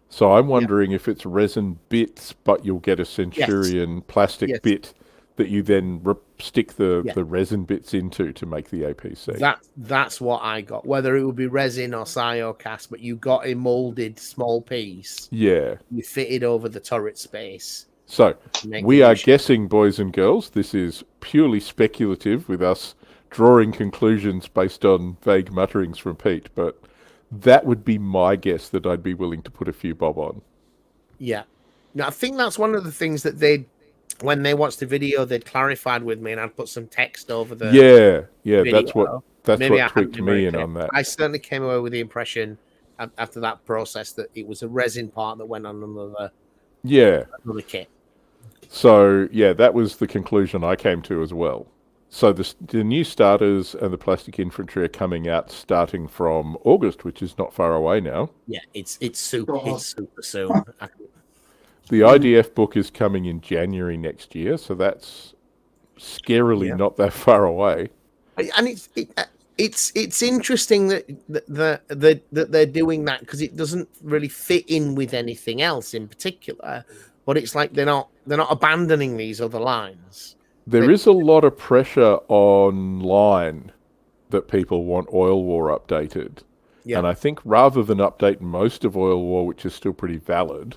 so I'm wondering if it's resin bits, but you'll get a Centurion plastic bit that you then stick the resin bits into to make the APC.
That's what I got. Whether it would be resin or Siocast, but you got a molded small piece.
Yeah.
You fitted over the turret space.
So we are guessing, boys and girls. This is purely speculative with us drawing conclusions based on vague mutterings from Pete, but that would be my guess that I'd be willing to put a few bob on.
Yeah. Now, I think that's one of the things that when they watched the video, they'd clarified with me, and I'd put some text over the
Yeah.
video.
That's
Maybe
what
I hadn't
tweaked
been
me
very
in
clear.
on that.
I certainly came away with the impression after that process that it was a resin part that went on another kit.
So yeah, that was the conclusion I came to as well. So the new starters and the plastic infantry are coming out starting from August, which is not far away now.
Yeah, it's super soon.
The IDF book is coming in January next year, so that's scarily not that far away.
And it's interesting that they're doing that, because it doesn't really fit in with anything else in particular. But it's like they're not abandoning these other lines.
There is a lot of pressure online that people want Oil War updated. Yeah. And I think rather than update most of Oil War, which is still pretty valid,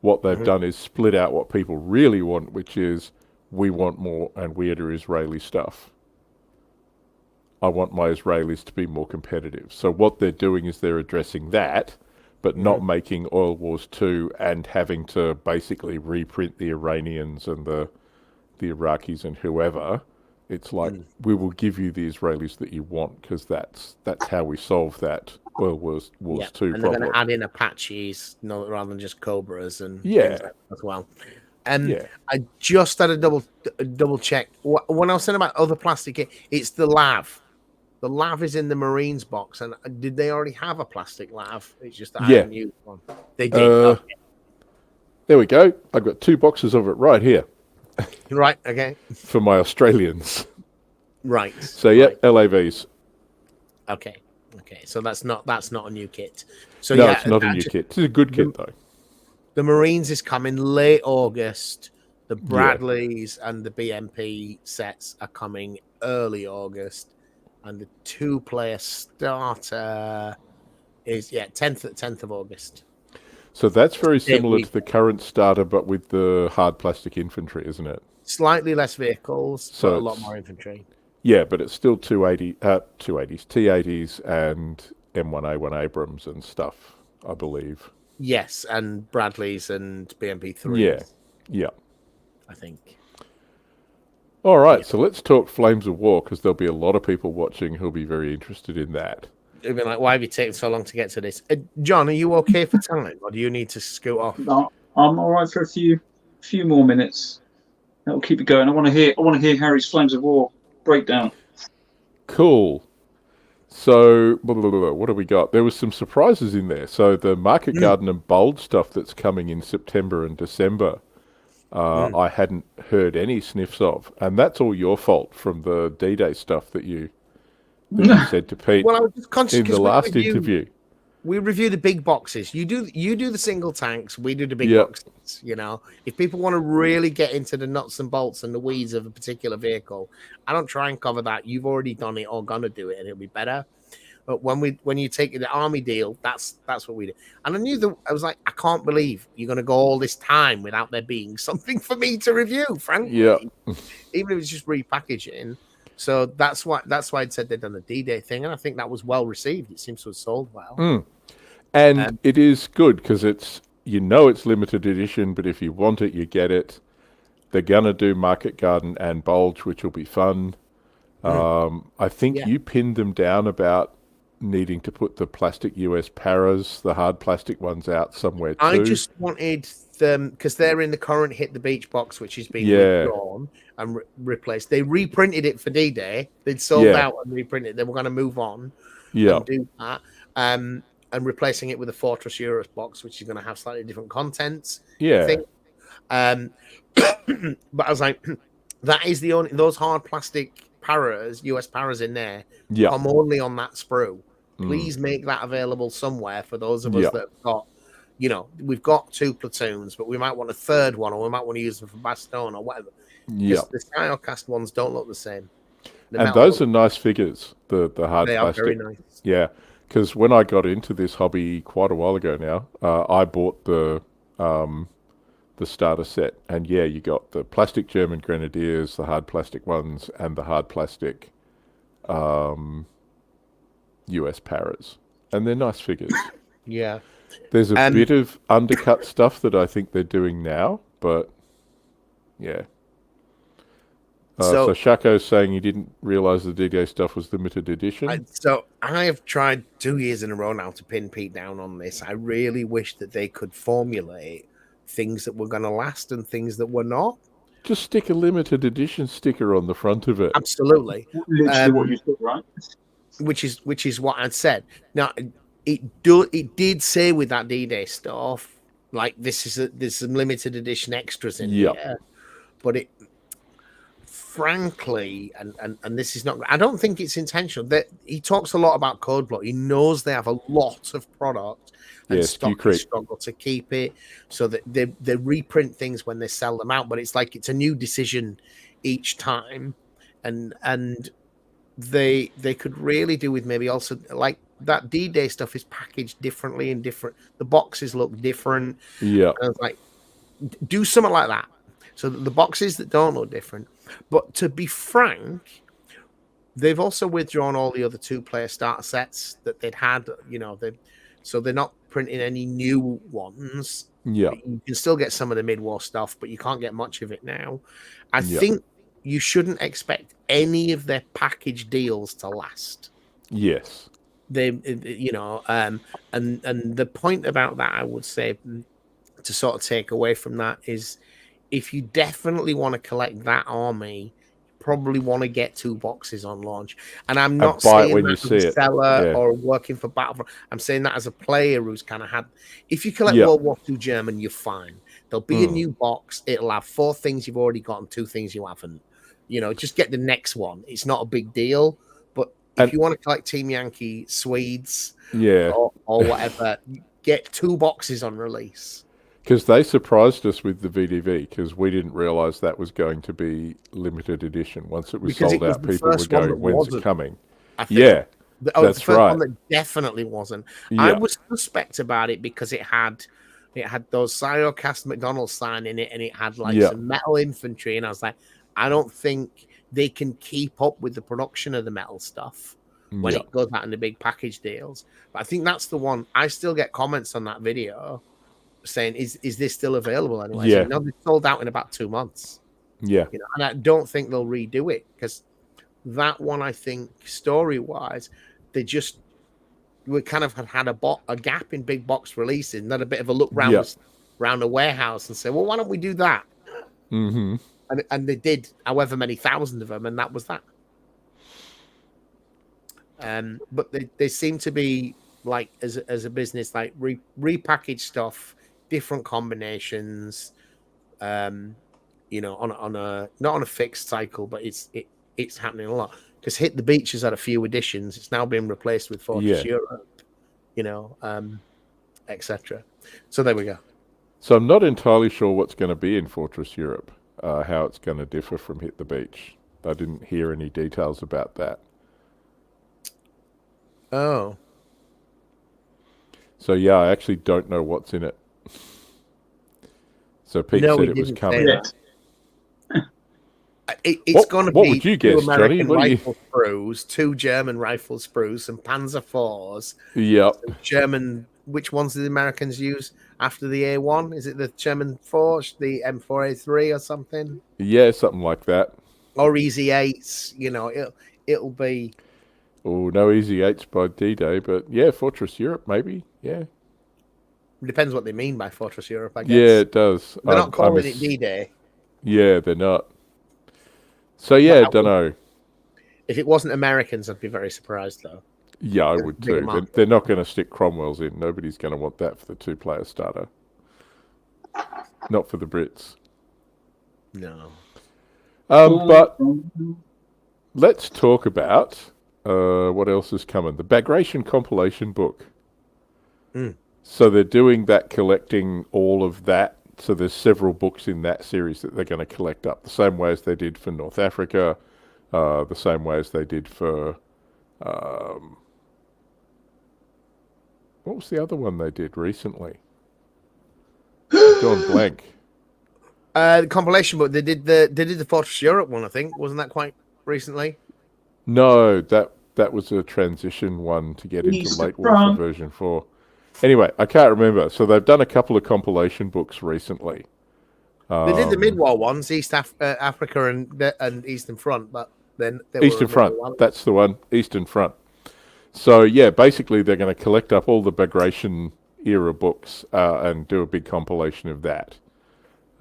what they've done is split out what people really want, which is, we want more and weirder Israeli stuff. I want my Israelis to be more competitive. So what they're doing is they're addressing that, but not making Oil Wars 2 and having to basically reprint the Iranians and the Iraqis and whoever. It's like, we will give you the Israelis that you want, because that's how we solve that Oil Wars 2
and
problem.
They're going to add in Apaches rather than just Cobras and things like that as well. I just had a double check. When I was saying about other plastic, it's the LAV. The LAV is in the Marines box, and did they already have a plastic LAV? It's just that I haven't used one. They did. Okay.
There we go. I've got 2 boxes of it right here.
Right. Okay.
For my Australians.
Right.
So LAVs.
Okay. So that's not a new kit. So
no, it's not a new kit. It's a good kit though.
The Marines is coming late August. The Bradleys and the BMP sets are coming early August, and the 2-player starter is 10th of August.
So that's very similar to the current starter, but with the hard plastic infantry, isn't it?
Slightly less vehicles, so a lot more infantry.
Yeah, but it's still 280s, T-80s, and M1A1 Abrams and stuff, I believe.
Yes, and Bradleys and BMP-3s.
Yeah.
I think.
All right, so let's talk Flames of War, because there'll be a lot of people watching who'll be very interested in that.
It'll be like, why have you taken so long to get to this? John, are you okay for time, or do you need to scoot off?
No, I'm all right for a few more minutes. That'll keep it going. I want to hear Harry's Flames of War breakdown.
Cool. So, what have we got? There was some surprises in there. So the Market Garden and Bold stuff that's coming in September and December, I hadn't heard any sniffs of, and that's all your fault from the D-Day stuff that you said to Pete
I was just conscious
in the last interview.
We review the big boxes. You do the single tanks. We do the big boxes. You know, if people want to really get into the nuts and bolts and the weeds of a particular vehicle, I don't try and cover that. You've already done it or gonna do it, and it'll be better. But when you take the army deal, that's what we do. And I was like, I can't believe you're gonna go all this time without there being something for me to review. Frankly, even if it's just repackaging. So that's why I'd said they'd done the D-Day thing, and I think that was well received. It seems to have sold well.
And it is good, because it's limited edition, but if you want it, you get it. They're going to do Market Garden and Bulge, which will be fun. I think you pinned them down about needing to put the plastic US Paras, the hard plastic ones, out somewhere too.
I just wanted them, because they're in the current Hit the Beach box, which is being withdrawn and replaced. They reprinted it for D-Day. They'd sold out and reprinted it. They were going to move on and do that. And replacing it with a Fortress Eurus box, which is going to have slightly different contents. I think. But I was like, that is the only, those hard plastic Paras, US Paras in there, come only on that sprue. Please make that available somewhere for those of us that have got, we've got 2 platoons, but we might want a 3rd one, or we might want to use them for Bastogne or whatever. The Skycast ones don't look the same.
And those are nice figures, the hard plastic.
They are very nice.
Yeah, because when I got into this hobby quite a while ago now, I bought the starter set, and you got the plastic German Grenadiers, the hard plastic ones, and the hard plastic US Paras, and they're nice figures. There's a bit of undercut stuff that I think they're doing now, but yeah. So Shaco's saying he didn't realise the D-Day stuff was limited edition.
So I have tried 2 years in a row now to pin Pete down on this. I really wish that they could formulate things that were going to last and things that were not.
Just stick a limited edition sticker on the front of it.
Absolutely.
Literally what you said, right?
Which is what I'd said. Now, it did say with that D-Day stuff, like there's some limited edition extras in here, but it, frankly, and this is not, I don't think it's intentional. That he talks a lot about Code Block. He knows they have a lot of product and struggle to keep it, so that they reprint things when they sell them out. But it's like it's a new decision each time, and they could really do with maybe also like that D-Day stuff is packaged differently in different. The boxes look different.
Yeah,
and I was like, do something like that. So that the boxes that don't look different. But to be frank, they've also withdrawn all the other 2-player starter sets that they'd had. You know, so they're not printing any new ones.
Yeah,
you can still get some of the mid-war stuff, but you can't get much of it now. I think you shouldn't expect any of their package deals to last.
Yes,
they, you know, and the point about that, I would say, to sort of take away from that is, if you definitely want to collect that army, you probably want to get 2 boxes on launch. And I'm not saying that as a seller or working for Battlefront. I'm saying that as a player who's kind of had. If you collect World War II German, you're fine. There'll be a new box. It'll have 4 things you've already got and 2 things you haven't. You know, just get the next one. It's not a big deal. But if you want to collect Team Yankee Swedes, or whatever, get 2 boxes on release.
Because they surprised us with the VDV, because we didn't realise that was going to be limited edition. Once it was sold out, people were going, when's it coming?
That's
right.
The first one that definitely wasn't. Yeah. I was suspect about it because it had those Cyocast McDonald's sign in it, and it had like some metal infantry, and I was like, I don't think they can keep up with the production of the metal stuff when it goes out in the big package deals. But I think that's the one. I still get comments on that video saying, "Is this still available anyway?"
Yeah.
No, they sold out in about 2 months.
Yeah,
you know, and I don't think they'll redo it, because that one, I think, story-wise, we kind of had a gap in big box releasing. Not a bit of a look round the warehouse and say, "Well, why don't we do that?"
Mm-hmm.
And they did, however many thousand of them, and that was that. But they seem to be like, as a business, like repackage stuff, different combinations, you know, on a not on a fixed cycle, but it's happening a lot. Because Hit the Beach has had a few editions. It's now been replaced with Fortress Europe, you know, etc. So there we go.
So I'm not entirely sure what's going to be in Fortress Europe, how it's going to differ from Hit the Beach. I didn't hear any details about that.
Oh.
So yeah, I actually don't know what's in it. So Pete said it was coming.
It's going to be,
what would you guess,
2 American
Johnny?
rifle sprues, 2 German rifle sprues, some Panzer IVs.
Yep.
German. Which ones do the Americans use after the A1? Is it the German 4, the M4A3 or something?
Yeah, something like that.
Or Easy 8s. You know, it'll be.
Oh, no Easy 8s by D-Day, but yeah, Fortress Europe maybe. Yeah.
It depends what they mean by Fortress Europe, I guess.
Yeah, it does.
They're not calling it D-Day.
Yeah, they're not. So yeah, don't know.
If it wasn't Americans, I'd be very surprised, though.
Yeah, I would too. They're not going to stick Cromwells in. Nobody's going to want that for the 2-player starter. Not for the Brits.
No.
But let's talk about what else is coming. The Bagration compilation book. So they're doing that, collecting all of that. So there's several books in that series that they're going to collect up, the same way as they did for North Africa, the same way as they did for... what was the other one they did recently? Gone blank.
The compilation book, they did the Fortress Europe one, I think. Wasn't that quite recently?
No, that was a transition one to get into Late Warfare version 4. Anyway, I can't remember. So they've done a couple of compilation books recently.
They did the mid-war ones, East Africa and Eastern Front, but then they
Eastern
were
Front, that's the one, Eastern Front. So yeah, basically they're going to collect up all the Bagration era books and do a big compilation of that.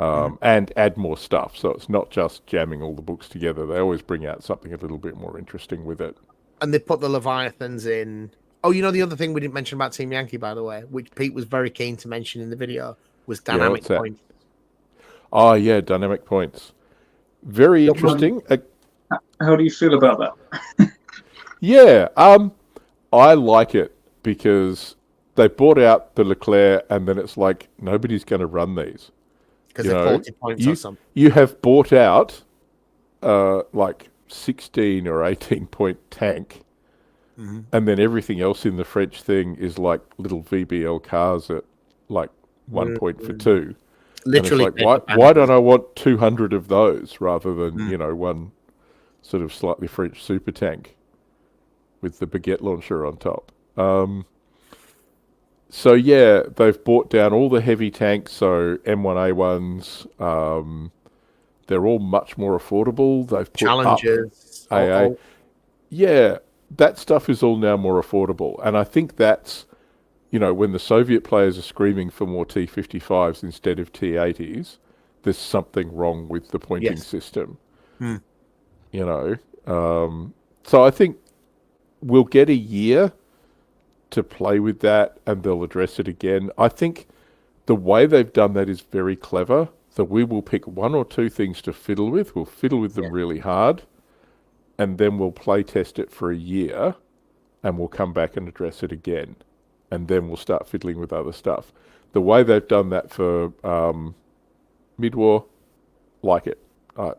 And add more stuff. So it's not just jamming all the books together. They always bring out something a little bit more interesting with it.
And they put the Leviathans in. Oh, you know, the other thing we didn't mention about Team Yankee, by the way, which Pete was very keen to mention in the video, was dynamic points.
Oh, yeah, dynamic points. Very interesting.
How do you feel about that?
Yeah, I like it because they bought out the Leclerc and then it's like, nobody's going to run these.
Because they're 40 points or something.
You have bought out like 16 or 18 point tank, and then everything else in the French thing is like little VBL cars at like 1 point for 2.
Literally.
Like, why don't I want 200 of those rather than, one sort of slightly French super tank with the baguette launcher on top? So yeah, they've bought down all the heavy tanks, so M1A1s. They're all much more affordable. They've put
Challengers.
up AA. Yeah, that stuff is all now more affordable. And I think that's, when the Soviet players are screaming for more T-55s instead of T-80s, there's something wrong with the pointing system. So I think we'll get a year to play with that and they'll address it again. I think the way they've done that is very clever. So we will pick 1 or 2 things to fiddle with. We'll fiddle with them really hard and then we'll play test it for a year and we'll come back and address it again. And then we'll start fiddling with other stuff. The way they've done that for mid-war, like it.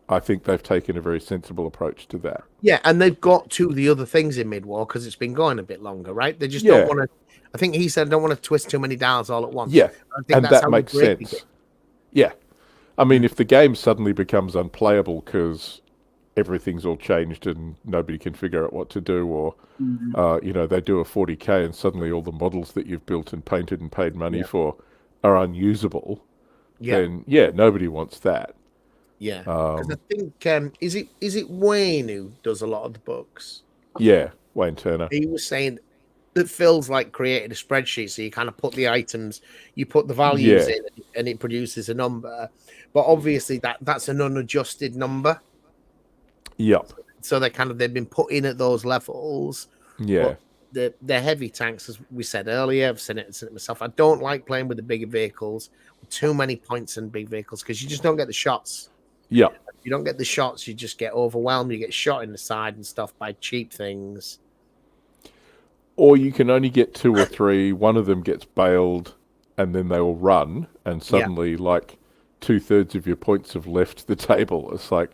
I think they've taken a very sensible approach to that.
Yeah, and they've got to the other things in mid-war because it's been going a bit longer, right? They just don't want to. I think he said, don't want to twist too many dials all at once.
Yeah,
I think
and that makes sense. Yeah. I mean, if the game suddenly becomes unplayable because everything's all changed and nobody can figure out what to do, or, they do a 40K and suddenly all the models that you've built and painted and paid money for are unusable, then, nobody wants that.
Yeah, because I think is it Wayne who does a lot of the books?
Yeah, Wayne Turner.
He was saying that Phil's like created a spreadsheet, so you kind of put the items, you put the values in, and it produces a number. But obviously that's an unadjusted number.
Yep.
So they've been put in at those levels.
Yeah.
But the heavy tanks, as we said earlier, I've seen it myself. I don't like playing with the bigger vehicles, too many points in big vehicles, because you just don't get the shots.
Yeah.
You don't get the shots, you just get overwhelmed. You get shot in the side and stuff by cheap things.
Or you can only get 2 or 3. One of them gets bailed, and then they all run, and suddenly, like, 2/3 of your points have left the table. It's like,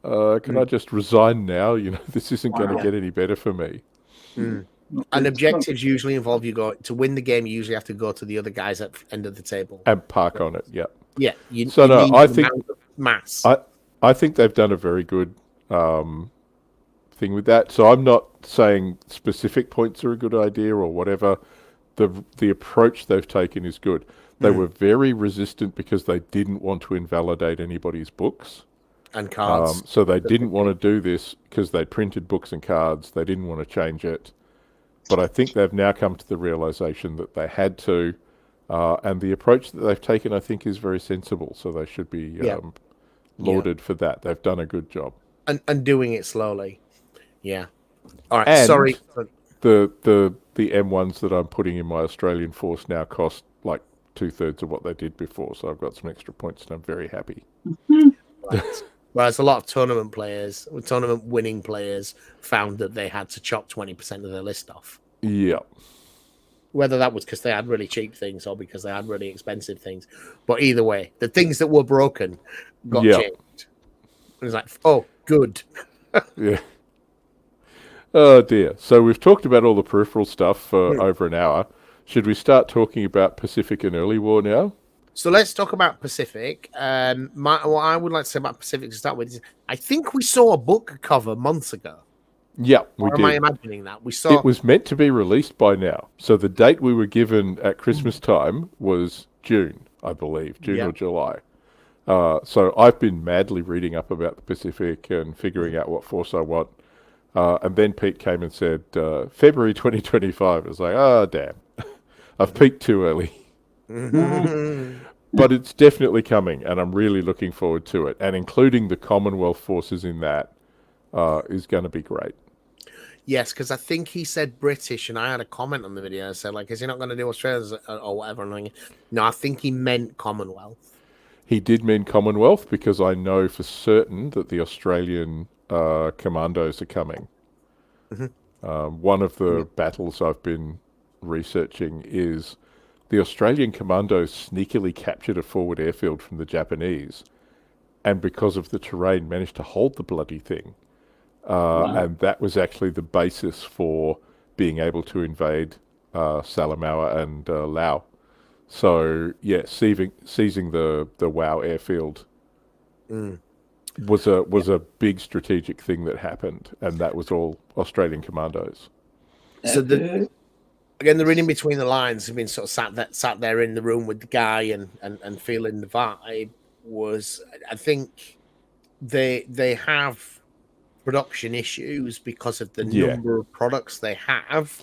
can I just resign now? This isn't going to get any better for me.
And objectives usually involve you to win the game. You usually have to go to the other guys at the end of the table
and park on it. Yeah.
Yeah.
I think
mass.
I think they've done a very good thing with that. So I'm not saying specific points are a good idea or whatever. The approach they've taken is good. They were very resistant because they didn't want to invalidate anybody's books
and cards.
So they didn't want to do this because they printed books and cards. They didn't want to change it. But I think they've now come to the realization that they had to. And the approach that they've taken, I think, is very sensible. So they should be lauded for that. They've done a good job.
And doing it slowly. Yeah. All right.
And
sorry.
The M1s that I'm putting in my Australian force now cost like 2/3 of what they did before. So I've got some extra points and I'm very happy.
Right. Whereas a lot of tournament winning players found that they had to chop 20% of their list off.
Yeah.
Whether that was because they had really cheap things or because they had really expensive things. But either way, the things that were broken got changed. It was like, oh, good.
Yeah. Oh, dear. So we've talked about all the peripheral stuff for over an hour. Should we start talking about Pacific and early war now?
So let's talk about Pacific. What I would like to say about Pacific to start with is I think we saw a book cover months ago.
Yeah, we
Or am I
did.
imagining that? We saw
It was meant to be released by now. So the date we were given at Christmas time was June, I believe, June or July. So I've been madly reading up about the Pacific and figuring out what force I want. And then Pete came and said, February 2025. I was like, oh, damn. I've peaked too early. But it's definitely coming, and I'm really looking forward to it. And including the Commonwealth forces in that is going to be great.
Yes, because I think he said British, and I had a comment on the video. I said, like, is he not going to do Australia or whatever? And I'm like, no, I think he meant Commonwealth.
He did mean Commonwealth because I know for certain that the Australian commandos are coming. One of the battles I've been researching is the Australian commandos sneakily captured a forward airfield from the Japanese, and because of the terrain managed to hold the bloody thing. And that was actually the basis for being able to invade Salamaua and Laos. So yeah, seizing the Wow airfield was a big strategic thing that happened, and that was all Australian commandos.
So again, the reading between the lines, have been sort of sat there in the room with the guy and feeling the vibe was, I think they have production issues because of the number of products they have.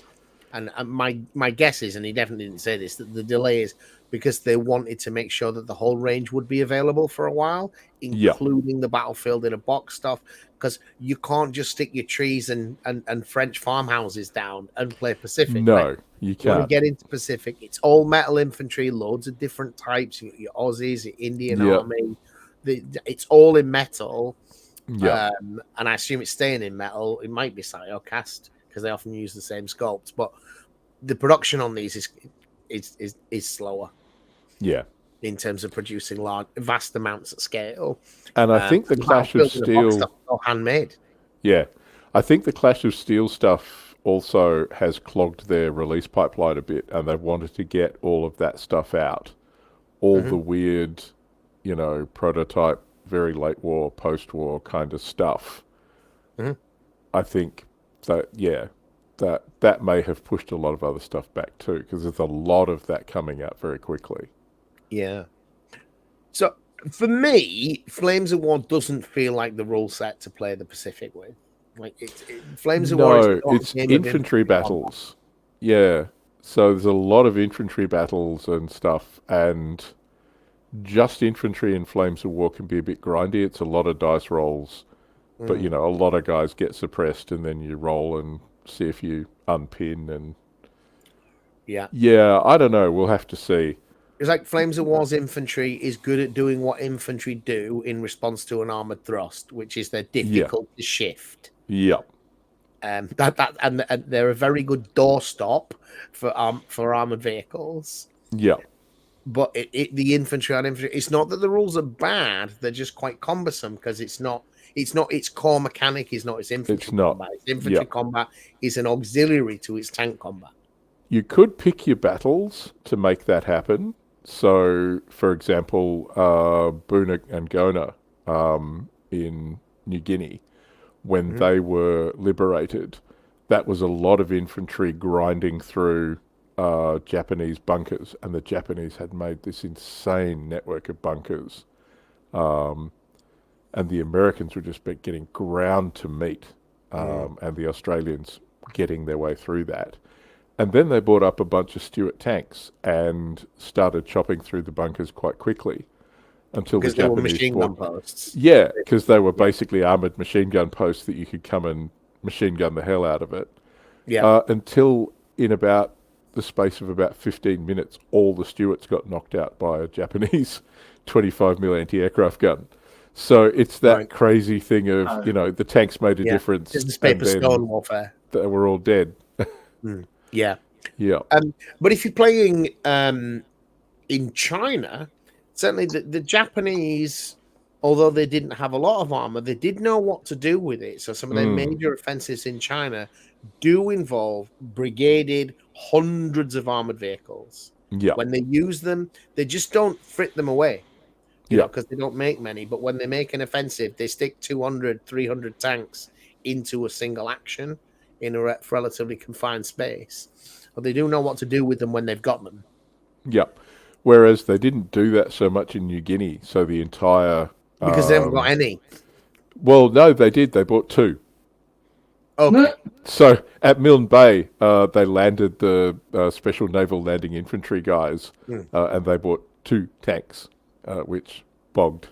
And my guess is, and he definitely didn't say this, that the delay is because they wanted to make sure that the whole range would be available for a while, including the Battlefield in a box stuff. Because you can't just stick your trees and French farmhouses down and play Pacific.
No,
right?
you can't.
You want to get into Pacific, it's all metal infantry, loads of different types. Your Aussies, your Indian Army, it's all in metal.
Yeah.
And I assume it's staying in metal. It might be cast because they often use the same sculpts, but the production on these is slower.
Yeah.
In terms of producing vast amounts at scale.
And I think the Clash of Steel
handmade.
Yeah. I think the Clash of Steel stuff also has clogged their release pipeline a bit, and they've wanted to get all of that stuff out. All the weird, prototype, very late war, post-war kind of stuff. I think that may have pushed a lot of other stuff back too, because there's a lot of that coming out very quickly.
Yeah. So for me, Flames of War doesn't feel like the rule set to play the Pacific with. Like Flames of War.
No, it's infantry battles. Yeah. So there's a lot of infantry battles and stuff, and just infantry in Flames of War can be a bit grindy. It's a lot of dice rolls, but a lot of guys get suppressed, and then you roll and see if you unpin. And yeah, I don't know. We'll have to see.
It's like Flames of War's infantry is good at doing what infantry do in response to an armored thrust, which is they're difficult to shift.
Yeah.
And they're a very good doorstop for armored vehicles.
Yeah.
But the infantry on infantry, it's not that the rules are bad; they're just quite cumbersome because it's not its core mechanic is not its infantry combat. Its infantry combat is an auxiliary to its tank combat.
You could pick your battles to make that happen. So, for example, Buna and Gona in New Guinea, when they were liberated, that was a lot of infantry grinding through Japanese bunkers, and the Japanese had made this insane network of bunkers, and the Americans were just getting ground to meat, and the Australians getting their way through that. And then they brought up a bunch of Stuart tanks and started chopping through the bunkers quite quickly until the Japanese
were machine gun posts.
Yeah, because they were basically armored machine gun posts that you could come and machine gun the hell out of it.
Yeah.
Until in about the space of about 15 minutes, all the Stuarts got knocked out by a Japanese 25mm anti-aircraft gun. So it's that crazy thing of, the tanks made a difference.
It's paper stone warfare.
They were all dead.
Yeah.
Yeah.
But if you're playing in China, certainly the Japanese, although they didn't have a lot of armor, they did know what to do with it. So some of their major offensives in China do involve brigaded hundreds of armored vehicles.
Yeah.
When they use them, they just don't frit them away. Because they don't make many. But when they make an offensive, they stick 200, 300 tanks into a single action in a relatively confined space. But they do know what to do with them when they've got them.
Yep. Whereas they didn't do that so much in New Guinea. So the entire...
Because they haven't got any.
Well, no, they did. They bought 2.
Okay.
So at Milne Bay, they landed the Special Naval Landing Infantry guys, and they bought 2 tanks, which bogged.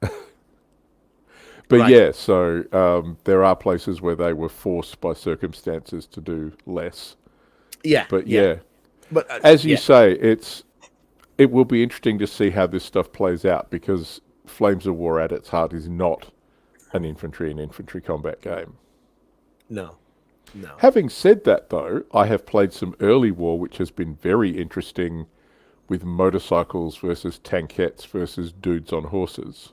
But
Right.
yeah, so there are places where they were forced by circumstances to do less.
Yeah.
But yeah,
But
as you say, it will be interesting to see how this stuff plays out, because Flames of War at its heart is not an infantry and infantry combat game.
No.
Having said that, though, I have played some early war, which has been very interesting, with motorcycles versus tankettes versus dudes on horses.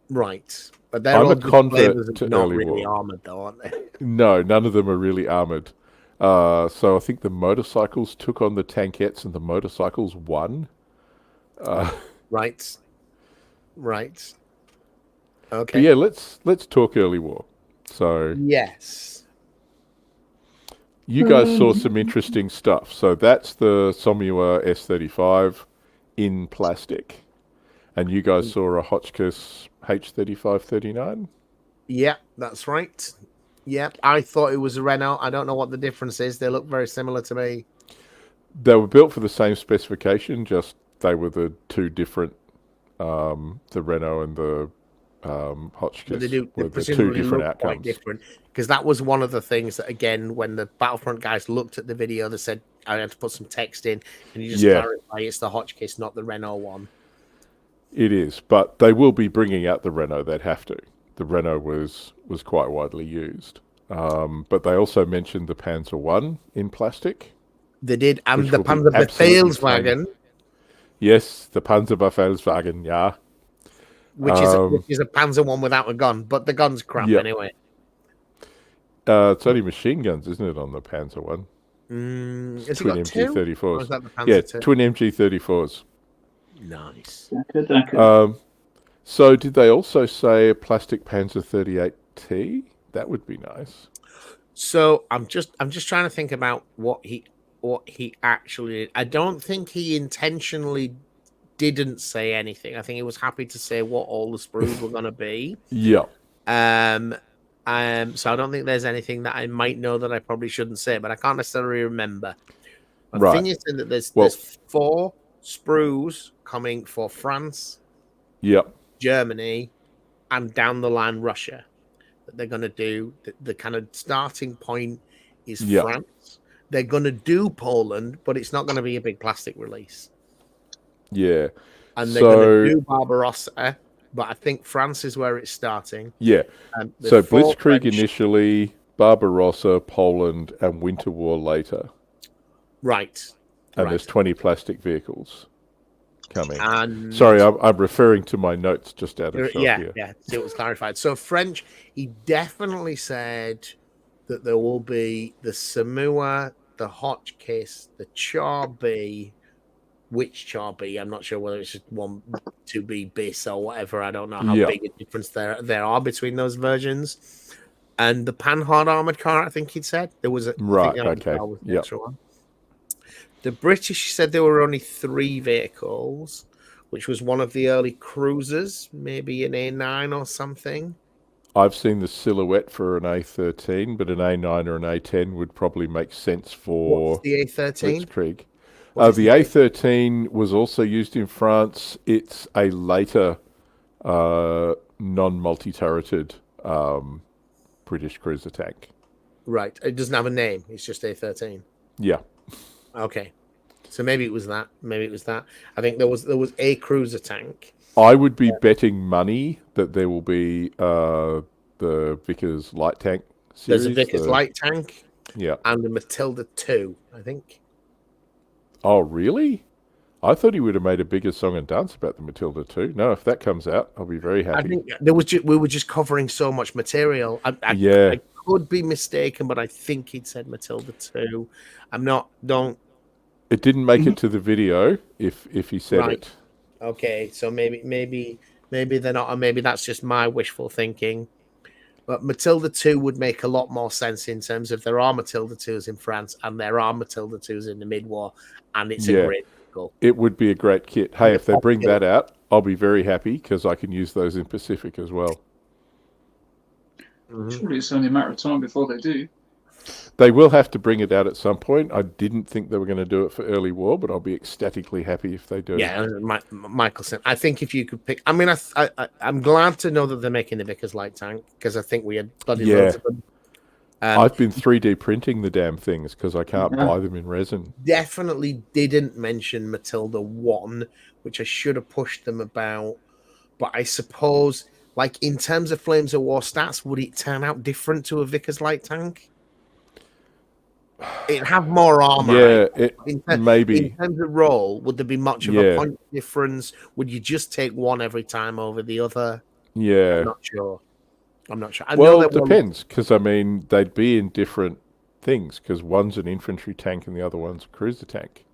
Right. But they're
I'm
all
a
good
convert
flavors and
to
not
early
really
war.
armored, though, aren't they?
No, none of them are really armoured. So I think the motorcycles took on the tankettes and the motorcycles won.
Right. Okay.
But yeah, let's talk early war. So
Yes.
you guys saw some interesting stuff. So that's the Somua S35 in plastic. And you guys saw a Hotchkiss H3539?
Yeah, that's right. Yep, I thought it was a Renault. I don't know what the difference is. They look very similar to me.
They were built for the same specification, just they were the 2 different, the Renault and the Hotchkiss
But they
were the 2
presumably
different
look quite
outcomes.
different. Because that was one of the things that, again, when the Battlefront guys looked at the video, they said, I had to put some text in, and you just clarify it's the Hotchkiss, not the Renault one.
It is, but they will be bringing out the Renault. They'd have to. The Renault was quite widely used. But they also mentioned the Panzer 1 in plastic.
They did, and
which
the
will be
Panzer
absolutely
Befehlswagen.
Yes, the Panzer Befehlswagen, yeah.
Which is a Panzer 1 without a gun, but the gun's crap anyway.
It's only machine guns, isn't it, on the Panzer 1?
Has it
Twin
got 2?
MG34s.
Or is that the Panzer
Yeah,
2?
twin MG34s.
Nice.
So did they also say a plastic Panzer 38T? That would be nice.
So I'm just trying to think about what he actually did. I don't think he intentionally didn't say anything. I think he was happy to say what all the sprues were going to be.
Yeah.
So I don't think there's anything that I might know that I probably shouldn't say, but I can't necessarily remember. The thing is that there's 4 sprues coming for France, Germany, and down the line Russia. That they're going to do. The kind of starting point is France. They're going to do Poland, but it's not going to be a big plastic release.
Yeah.
And they're going to do Barbarossa, but I think France is where it's starting.
Yeah. So Blitzkrieg
French
initially, Barbarossa, Poland, and Winter War later.
Right.
And there's 20 plastic vehicles coming.
And
sorry, I'm referring to my notes just out of shot here.
Yeah, so it was clarified. So French, he definitely said that there will be the Samua, the Hotchkiss, the Char B. Which Char B? I'm not sure whether it's just 1, 2B bis or whatever. I don't know how big a difference there are between those versions. And the Panhard armored car, I think he'd said there was a extra one. The British said there were only 3 vehicles, which was one of the early cruisers, maybe an A9 or something.
I've seen the silhouette for an A13, but an A9 or an A10 would probably make sense for
What's the A13?
Blitzkrieg. The A13 was also used in France. It's a later non-multi-turreted British cruiser tank.
Right. It doesn't have a name. It's just A13.
Yeah.
Okay. So maybe it was that. I think there was a cruiser tank.
I would be betting money that there will be the Vickers light tank series.
There's a Vickers light tank.
Yeah.
And a Matilda 2, I think.
Oh, really? I thought he would have made a bigger song and dance about the Matilda 2. No, if that comes out, I'll be very happy.
I think we were just covering so much material. I could be mistaken, but I think he'd said Matilda 2.
It didn't make it to the video if he said it.
Okay, so maybe they're not, or maybe that's just my wishful thinking. But Matilda 2 would make a lot more sense in terms of there are Matilda 2s in France and there are Matilda 2s in the mid-war, and it's a great vehicle.
It would be a great kit. Hey, if they bring that out, I'll be very happy because I can use those in Pacific as well.
Surely it's only a matter of time before they do.
They will have to bring it out at some point. I didn't think they were going to do it for early war, but I'll be ecstatically happy if they do.
Yeah, Michelson. I think if you could pick, I mean, I'm glad to know that they're making the Vickers light tank because I think we had bloody loads of them.
I've been 3D printing the damn things because I can't buy them in resin.
Definitely didn't mention Matilda 1, which I should have pushed them about. But I suppose, like, in terms of Flames of War stats, would it turn out different to a Vickers light tank? It'd have more armor.
Yeah, maybe.
In terms of role, would there be much of a point difference? Would you just take one every time over the other?
Yeah.
I'm not sure.
Well, it depends, because, I mean, they'd be in different things, because one's an infantry tank and the other one's a cruiser tank.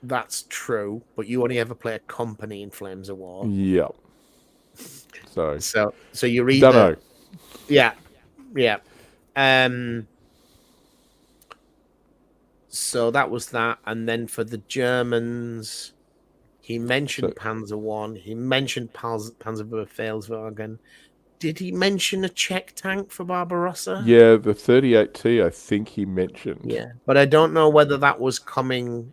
That's true, but you only ever play a company in Flames of War.
Yeah. So
you're either...
Don't know.
Yeah. So that was that, and then for the Germans, he mentioned Panzer 1, he mentioned Panzerwaffen. Did he mention a Czech tank for Barbarossa?
Yeah, the 38T, I think he mentioned.
Yeah, but I don't know whether that was coming,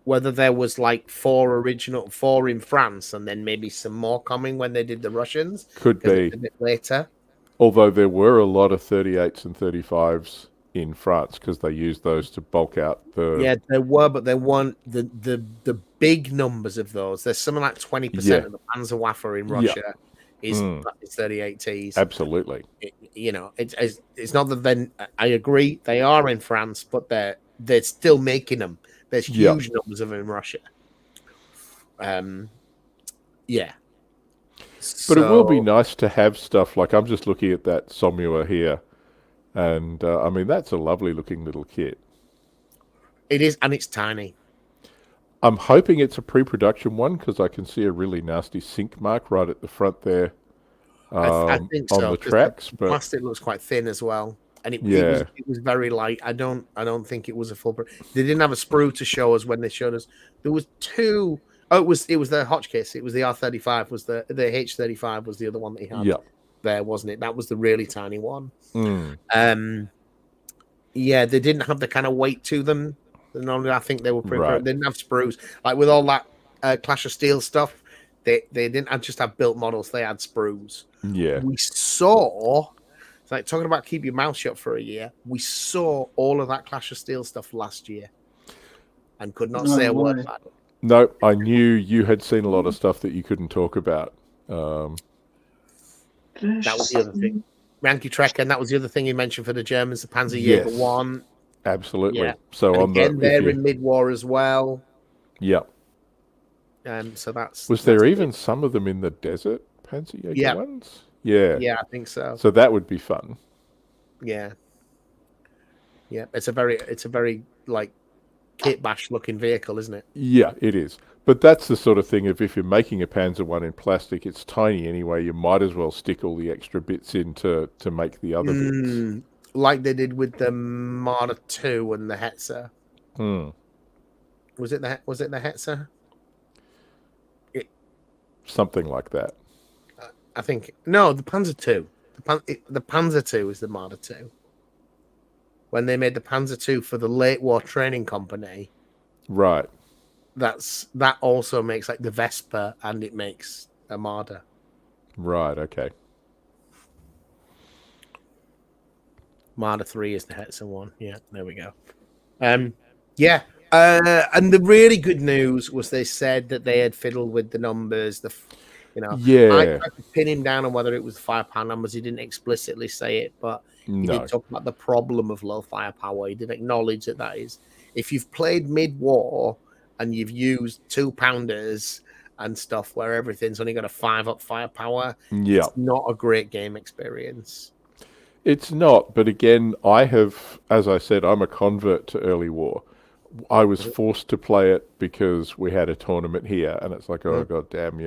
whether there was like 4 in France, and then maybe some more coming when they did the Russians.
Could be.
A bit later.
Although there were a lot of 38s and 35s in France because they used those to bulk out the...
Yeah, there were, but they weren't the big numbers of those. There's something like 20% of the Panzerwaffe in Russia is 38Ts.
Absolutely.
It's not that then... I agree, they are in France, but they're still making them. There's huge numbers of them in Russia. Yeah.
But it will be nice to have stuff like... I'm just looking at that Somua here. And, I mean, that's a lovely looking little kit.
It is, and it's tiny.
I'm hoping it's a pre-production one because I can see a really nasty sink mark right at the front there
I think so,
on the tracks.
The
but
plastic looks quite thin as well. And it was very light. I don't think it was a full... They didn't have a sprue to show us when they showed us. There was 2... Oh, it was the Hotchkiss. It was the R35. Was the H35 was the other one that he had.
Yeah.
There, wasn't it? That was the really tiny one.
Mm.
Yeah, they didn't have the kind of weight to them. Normally, I think they were
Right.
They didn't have sprues. Like with all that Clash of Steel stuff, they didn't just have built models. They had sprues.
Yeah.
We saw, it's like talking about keep your mouth shut for a year. We saw all of that Clash of Steel stuff last year, and could not say a word about it.
No, I knew you had seen a lot of stuff that you couldn't talk about.
That was the other thing. Yankee Trek, and that was the other thing you mentioned for the Germans, the Panzerjäger 1.
Absolutely.
Yeah.
So
and again, they're in mid-war as well.
Yeah.
So that's...
Was there even some of them in the desert, Panzerjäger ones? Yeah.
Yeah, I think so.
So that would be fun.
Yeah. Yeah, it's a very like kit bash looking vehicle, isn't it?
Yeah, it is. But that's the sort of thing of if you're making a Panzer one in plastic, it's tiny anyway. You might as well stick all the extra bits in to make the other bits.
Like they did with the Marder 2 and the Hetzer. Was it the Hetzer?
Something like that.
I think no, the Panzer 2. The Panzer 2 is the Marder 2. When they made the Panzer 2 for the late war training company,
right?
That also makes like the Vespa, and it makes a Marder.
Right. Okay.
Marder 3 is the Hetzer one. Yeah, there we go. Yeah. And the really good news was they said that they had fiddled with the numbers. I tried to pin him down on whether it was firepower numbers. He didn't explicitly say it, but he did talk about the problem of low firepower. He did acknowledge that is, if you've played mid-war and you've used 2-pounders and stuff where everything's only got a 5-up firepower, it's not a great game experience.
It's not, but again, I have, as I said, I'm a convert to early war. I was forced to play it because we had a tournament here, and it's like, oh, god damn,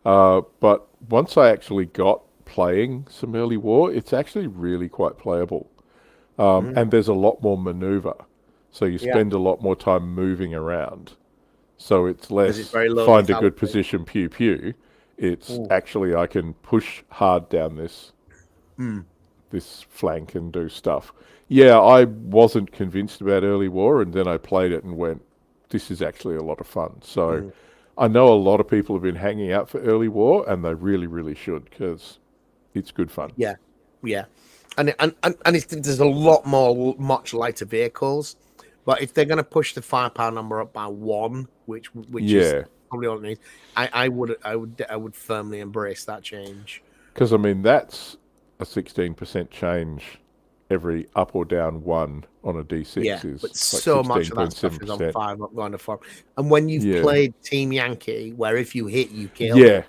But once I actually got playing some early war, it's actually really quite playable. And there's a lot more maneuver. So you spend a lot more time moving around. So it's less
it's very low
find a
lethality.
good position, pew pew. It's actually I can push hard down this this flank and do stuff. Yeah, I wasn't convinced about early war, and then I played it and went, this is actually a lot of fun. So I know a lot of people have been hanging out for early war, and they really, really should, because it's good fun.
Yeah. And there's a lot more, much lighter vehicles. But if they're going to push the firepower number up by 1, which is probably all it needs, I would firmly embrace that change.
Because I mean that's a 16% change every up or down 1 on a D6 is
but
like
so much of that stuff is on 5 up going to 4. And when you've played Team Yankee, where if you hit, you kill,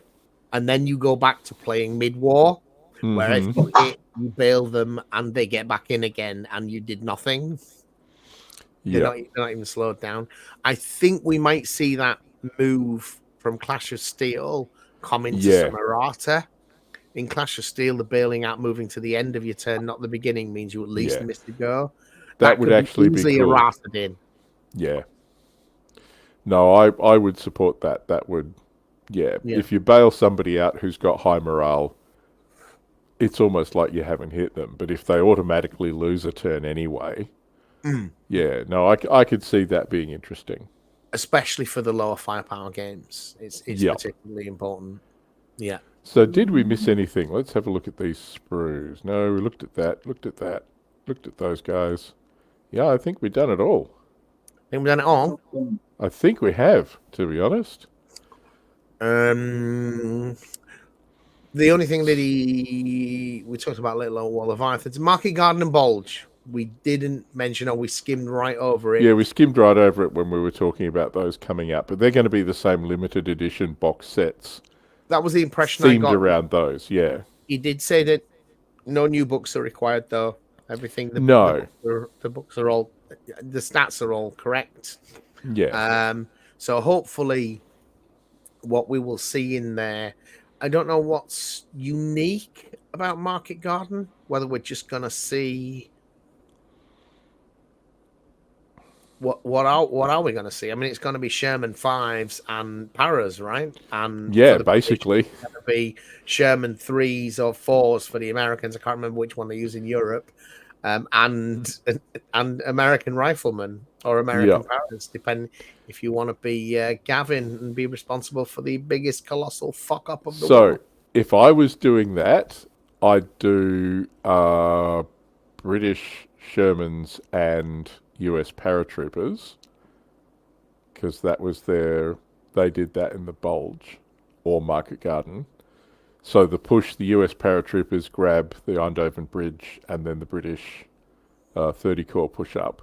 and then you go back to playing mid-war, where if you hit, you bail them, and they get back in again, and you did nothing. They're not even slowed down. I think we might see that move from Clash of Steel come into some errata. In Clash of Steel, the bailing out moving to the end of your turn, not the beginning, means you at least miss the go.
That would actually be cool.
Errated in.
Yeah. No, I would support that. That would, if you bail somebody out who's got high morale, it's almost like you haven't hit them. But if they automatically lose a turn anyway, I could see that being interesting.
Especially for the lower firepower games. It's particularly important. Yeah.
So did we miss anything? Let's have a look at these sprues. No, we looked at that, looked at those guys. Yeah, I think we've done it all.
Think we've done it all?
I think we have, to be honest.
The only thing that we talked about a little on Wall of Leviathans, Market Garden and Bulge. We didn't mention, or we skimmed right over it.
Yeah, we skimmed right over it when we were talking about those coming out, but they're going to be the same limited edition box sets.
That was the impression I got.
Themed around those, yeah.
He did say that no new books are required, though. Everything. The books are all, the stats are all correct.
Yeah.
So hopefully, what we will see in there, I don't know what's unique about Market Garden. Whether we're just gonna see what are we gonna see? I mean, it's gonna be Sherman 5s and Paras, right? And
basically,
it's gonna be Sherman 3s or 4s for the Americans. I can't remember which one they use in Europe. And American Riflemen or American Paras, depending if you want to be Gavin and be responsible for the biggest colossal fuck up of the world. So,
if I was doing that, I'd do British Shermans and US paratroopers, because that was they did that in the Bulge or Market Garden. So the US paratroopers grab the Eindhoven Bridge and then the British 30 core push up.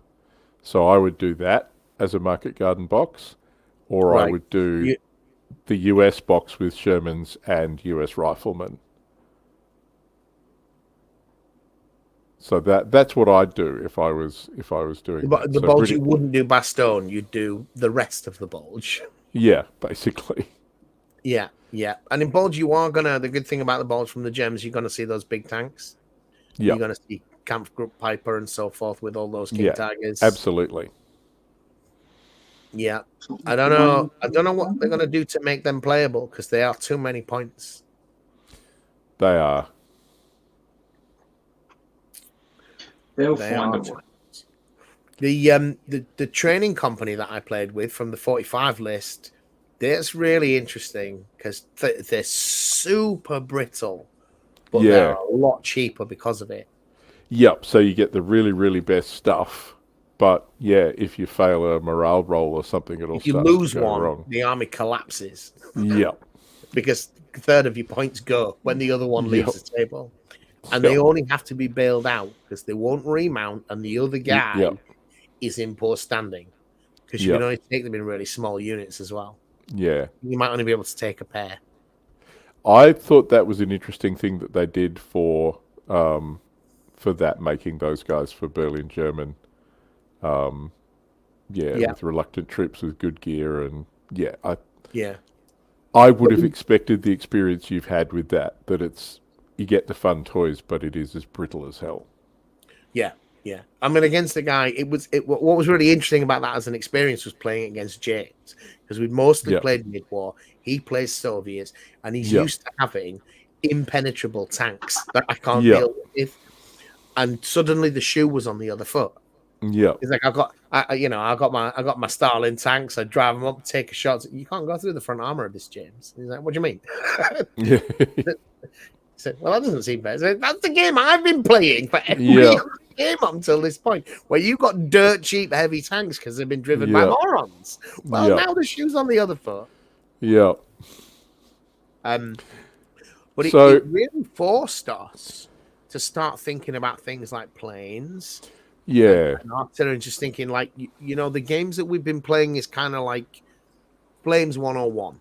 So I would do that as a Market Garden box, or I would do the US box with Shermans and US riflemen. So that's what I'd do if I was doing that.
The Bulge, you wouldn't do Bastogne, you'd do the rest of the Bulge.
Yeah, basically.
Yeah. And in Bulge, the good thing about the Bulge from the gems, you're gonna see those big tanks. Yeah. You're gonna see Kampfgruppe Piper and so forth with all those King Tigers.
Absolutely.
Yeah. I don't know what they're gonna do to make them playable, because they are too many points.
They are.
They'll find a way.
The training company that I played with from the 45 list, that's really interesting, because they're super brittle, but they're a lot cheaper because of it.
Yep, so you get the really, really best stuff. But if you fail a morale roll or something, it'll
if you
start
lose
to go
one,
wrong.
The army collapses.
Yep.
Because a third of your points go when the other one leaves the table. And they only have to be bailed out because they won't remount, and the other guy is in poor standing, because you can only take them in really small units as well.
Yeah.
You might only be able to take a pair.
I thought that was an interesting thing that they did for that, making those guys for Berlin German. With reluctant troops with good gear, and I would have expected the experience you've had with that it's you get the fun toys, but it is as brittle as hell.
Yeah, yeah. I mean, against the guy, what was really interesting about that as an experience was playing against James, because we'd mostly played mid-war. He plays Soviets, and he's used to having impenetrable tanks that I can't deal with. And suddenly the shoe was on the other foot.
Yeah,
he's like, I got my Stalin tanks. I drive them up, take a shot. You can't go through the front armor of this, James. He's like, what do you mean?
yeah.
I said, well, that doesn't seem fair. Said, that's the game I've been playing for every game up until this point, where you got dirt cheap heavy tanks because they've been driven by morons. Well, now the shoe's on the other foot.
Yeah.
But it really forced us to start thinking about things like planes.
Yeah.
And just thinking, like, the games that we've been playing is kind of like Flames 101.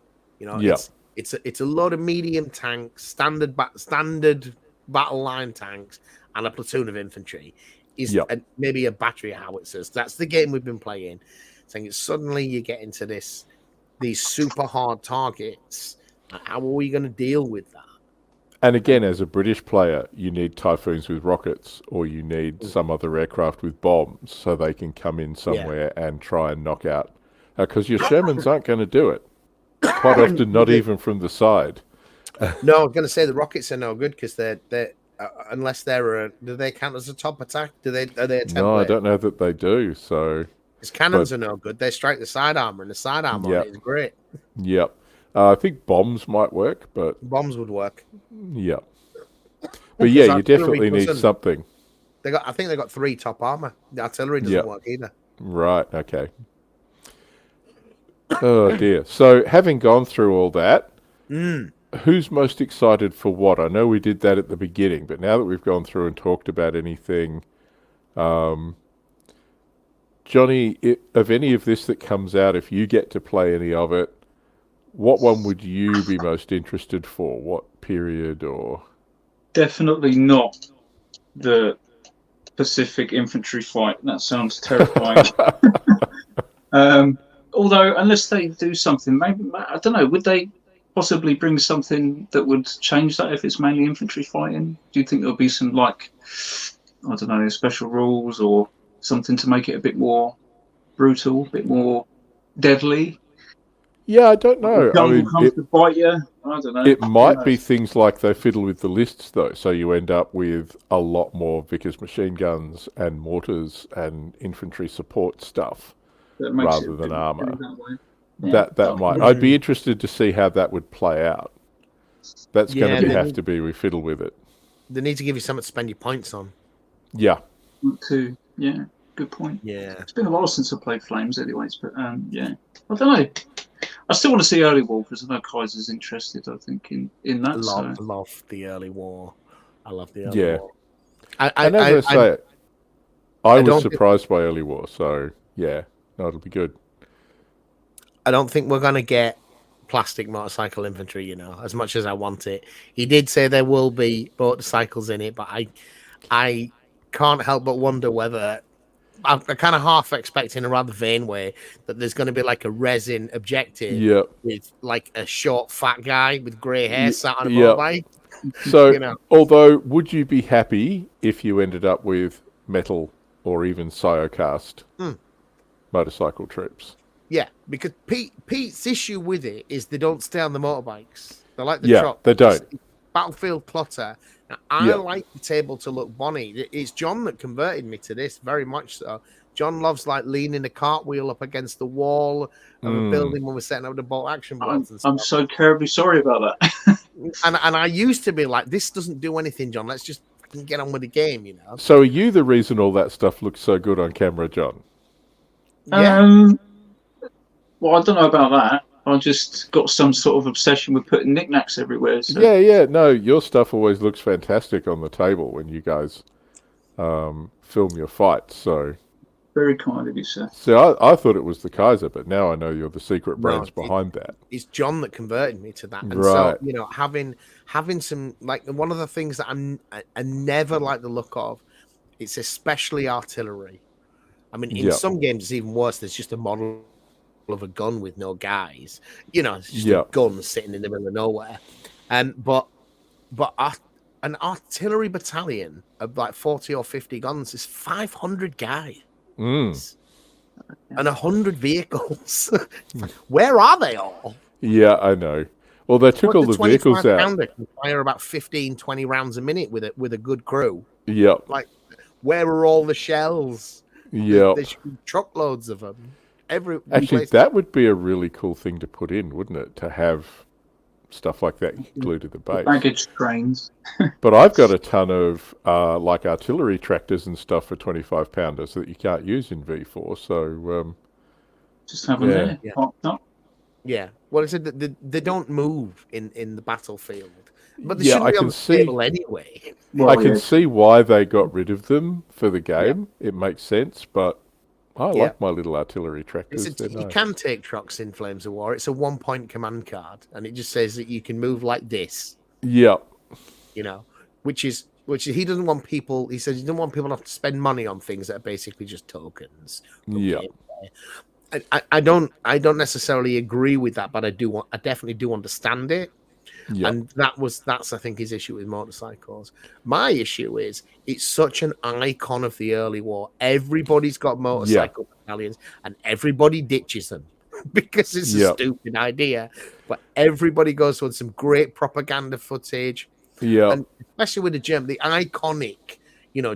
It's a load of medium tanks, standard battle line tanks, and a platoon of infantry. Maybe a battery of howitzers. That's the game we've been playing. Saying suddenly you get into these super hard targets. How are we going to deal with that?
And again, as a British player, you need Typhoons with rockets, or you need some other aircraft with bombs, so they can come in somewhere and try and knock out. Because your Shermans aren't going to do it. Quite often, not even from the side.
No, I was going to say the rockets are no good because they're unless do they count as a top attack? Are they a template?
No, I don't know that they do. So
his cannons are no good. They strike the side armor, and the side armor on it is great.
Yep. I think bombs might work, but
bombs would work.
Yeah. But yeah, you definitely need something.
I think they got 3 top armor. The artillery doesn't work either.
Right. Okay. Oh dear. So having gone through all that, who's most excited for what? I know we did that at the beginning, but now that we've gone through and talked about anything, Johnny, of any of this that comes out, if you get to play any of it, what one would you be most interested for? What period or?
Definitely not the Pacific infantry fight. That sounds terrifying. Although, unless they do something, maybe, I don't know, would they possibly bring something that would change that if it's mainly infantry fighting? Do you think there'll be some, like, I don't know, special rules or something to make it a bit more brutal, a bit more deadly?
Yeah, I don't know.
I mean, comes to bite you. I don't know.
It might be things like they fiddle with the lists, though, so you end up with a lot more Vickers machine guns and mortars and infantry support stuff rather than armour. That might. I'd be interested to see how that would play out. That's going to have to be we fiddle with it.
They need to give you something to spend your points on.
Yeah.
Yeah, good point.
Yeah.
It's been a while since I played Flames anyways, but yeah. I don't know. I still want to see early war because I know Kaiser's interested, I think, in that.
I love the early war. I love the early war.
I was surprised by early war, so yeah, no, it'll be good.
I don't think we're going to get plastic motorcycle infantry, as much as I want it. He did say there will be motorcycles in it, but I can't help but wonder whether I'm kind of half expecting a rather vain way that there's going to be like a resin objective with like a short fat guy with grey hair sat on a motorbike.
So, although, would you be happy if you ended up with metal or even Cyocast motorcycle troops?
Yeah, because Pete's issue with it is they don't stay on the motorbikes. They like the trucks.
They don't.
Battlefield clutter. Now, I like the table to look bonny. It's John that converted me to this, very much so. John loves like leaning a cartwheel up against the wall of a building when we're setting up the bolt action boards and stuff.
I'm so terribly sorry about that.
and I used to be like, this doesn't do anything, John. Let's just get on with the game,
So are you the reason all that stuff looks so good on camera, John?
Yeah.
Well, I don't know about that. I just got some sort of obsession with putting knickknacks everywhere. So.
Yeah. No, your stuff always looks fantastic on the table when you guys film your fights. So
very kind of you, sir.
So I thought it was the Kaiser, but now I know you're the secret brains behind that.
It's John that converted me to that. And
right.
So, having some, like, one of the things that I never like the look of, it's especially artillery. I mean, in some games, it's even worse. There's just a model of a gun with no guys. It's just a gun sitting in the middle of nowhere. But an artillery battalion of like 40 or 50 guns is 500 guys and 100 vehicles. Where are they all?
Yeah, I know. Well, they took all the vehicles out.
Pounder can fire about 15, 20 rounds a minute with a good crew.
Yep.
Like, where are all the shells?
Yep.
There should be truckloads of them.
Actually, that would be a really cool thing to put in, wouldn't it? To have stuff like that glued to the base.
Baggage trains.
But I've got a ton of like artillery tractors and stuff for 25 pounders that you can't use in V4. So
just have them there. Up.
Yeah. Well, I said that they don't move in the battlefield, but they
yeah,
shouldn't be on the table anyway.
Well, I can see why they got rid of them for the game. Yeah. It makes sense, but I like my little artillery tractors.
You can take trucks in Flames of War. It's a 1-point command card, and it just says that you can move like this.
Yeah.
You know, which he doesn't want people. He says he doesn't want people to have to spend money on things that are basically just tokens.
Yeah.
I don't necessarily agree with that, but I definitely do understand it. Yep. And that's I think his issue with motorcycles. My issue is it's such an icon of the early war. Everybody's got motorcycle battalions and everybody ditches them because it's a stupid idea. But everybody goes with some great propaganda footage.
Yeah.
And especially with the iconic,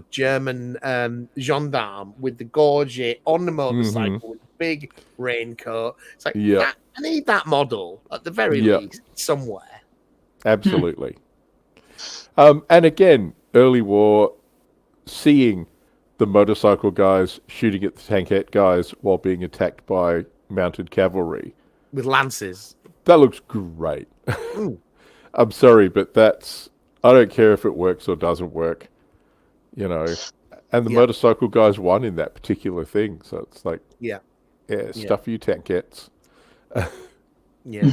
German gendarme with the gorget on the motorcycle with the big raincoat. It's like I need that model at the very least somewhere.
Absolutely. And again, early war, seeing the motorcycle guys shooting at the tankette guys while being attacked by mounted cavalry.
With lances.
That looks great. I'm sorry, but I don't care if it works or doesn't work, And the motorcycle guys won in that particular thing. So it's like, stuff you tankettes.
Yeah.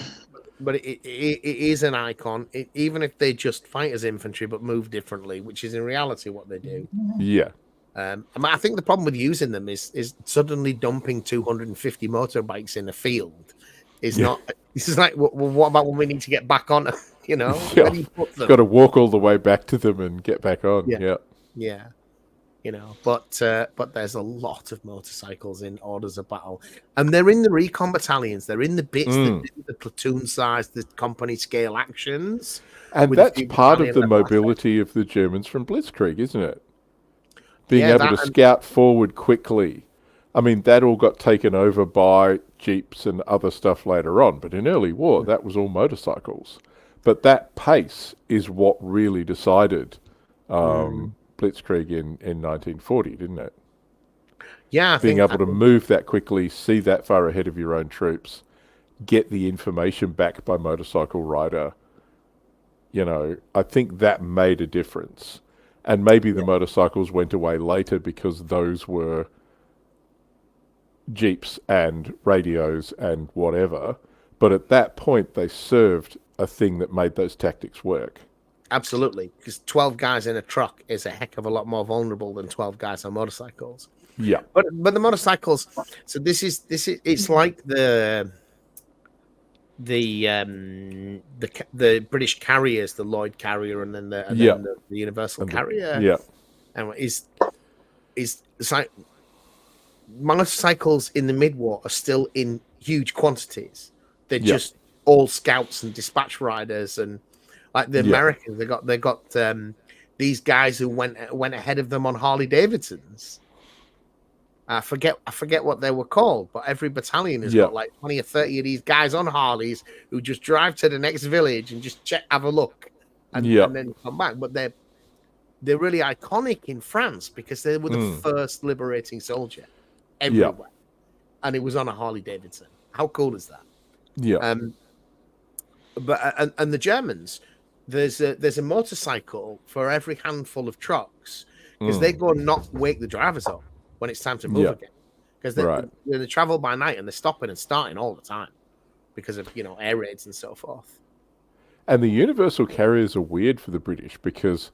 But it is an icon, even if they just fight as infantry but move differently, which is in reality what they do.
Yeah.
I think the problem with using them is suddenly dumping 250 motorbikes in a field is not. This is like, well, what about when we need to get back on? Where do you put them?
Got to walk all the way back to them and get back on.
Yeah. But there's a lot of motorcycles in Orders of Battle, and they're in the recon battalions. They're in the bits that do the platoon size, the company scale actions,
and that's part of the mobility of the Germans from Blitzkrieg, isn't it? Being able to scout forward quickly. I mean, that all got taken over by jeeps and other stuff later on, but in early war, that was all motorcycles. But that pace is what really decided. Blitzkrieg in 1940, didn't it?
Yeah,
being able to move that quickly, see that far ahead of your own troops, get the information back by motorcycle rider. I think that made a difference. And maybe the motorcycles went away later because those were jeeps and radios and whatever. But at that point, they served a thing that made those tactics work. Absolutely,
because 12 guys in a truck is a heck of a lot more vulnerable than 12 guys on motorcycles.
Yeah,
but the motorcycles. So this is it's like the British carriers, the Lloyd carrier, and then the Universal carrier.
Yeah,
and it's like motorcycles in the mid-war are still in huge quantities. They're just all scouts and dispatch riders and. Like the Americans, they got these guys who went ahead of them on Harley Davidsons. I forget what they were called, but every battalion has got like 20 or 30 of these guys on Harleys who just drive to the next village and just have a look, and then come back. But they're really iconic in France because they were the first liberating soldier everywhere, and it was on a Harley Davidson. How cool is that?
Yeah.
But and the Germans. There's a motorcycle for every handful of trucks because they go and not wake the drivers up when it's time to move again because they travel by night and they're stopping and starting all the time because of air raids and so forth.
And the universal carriers are weird for the British because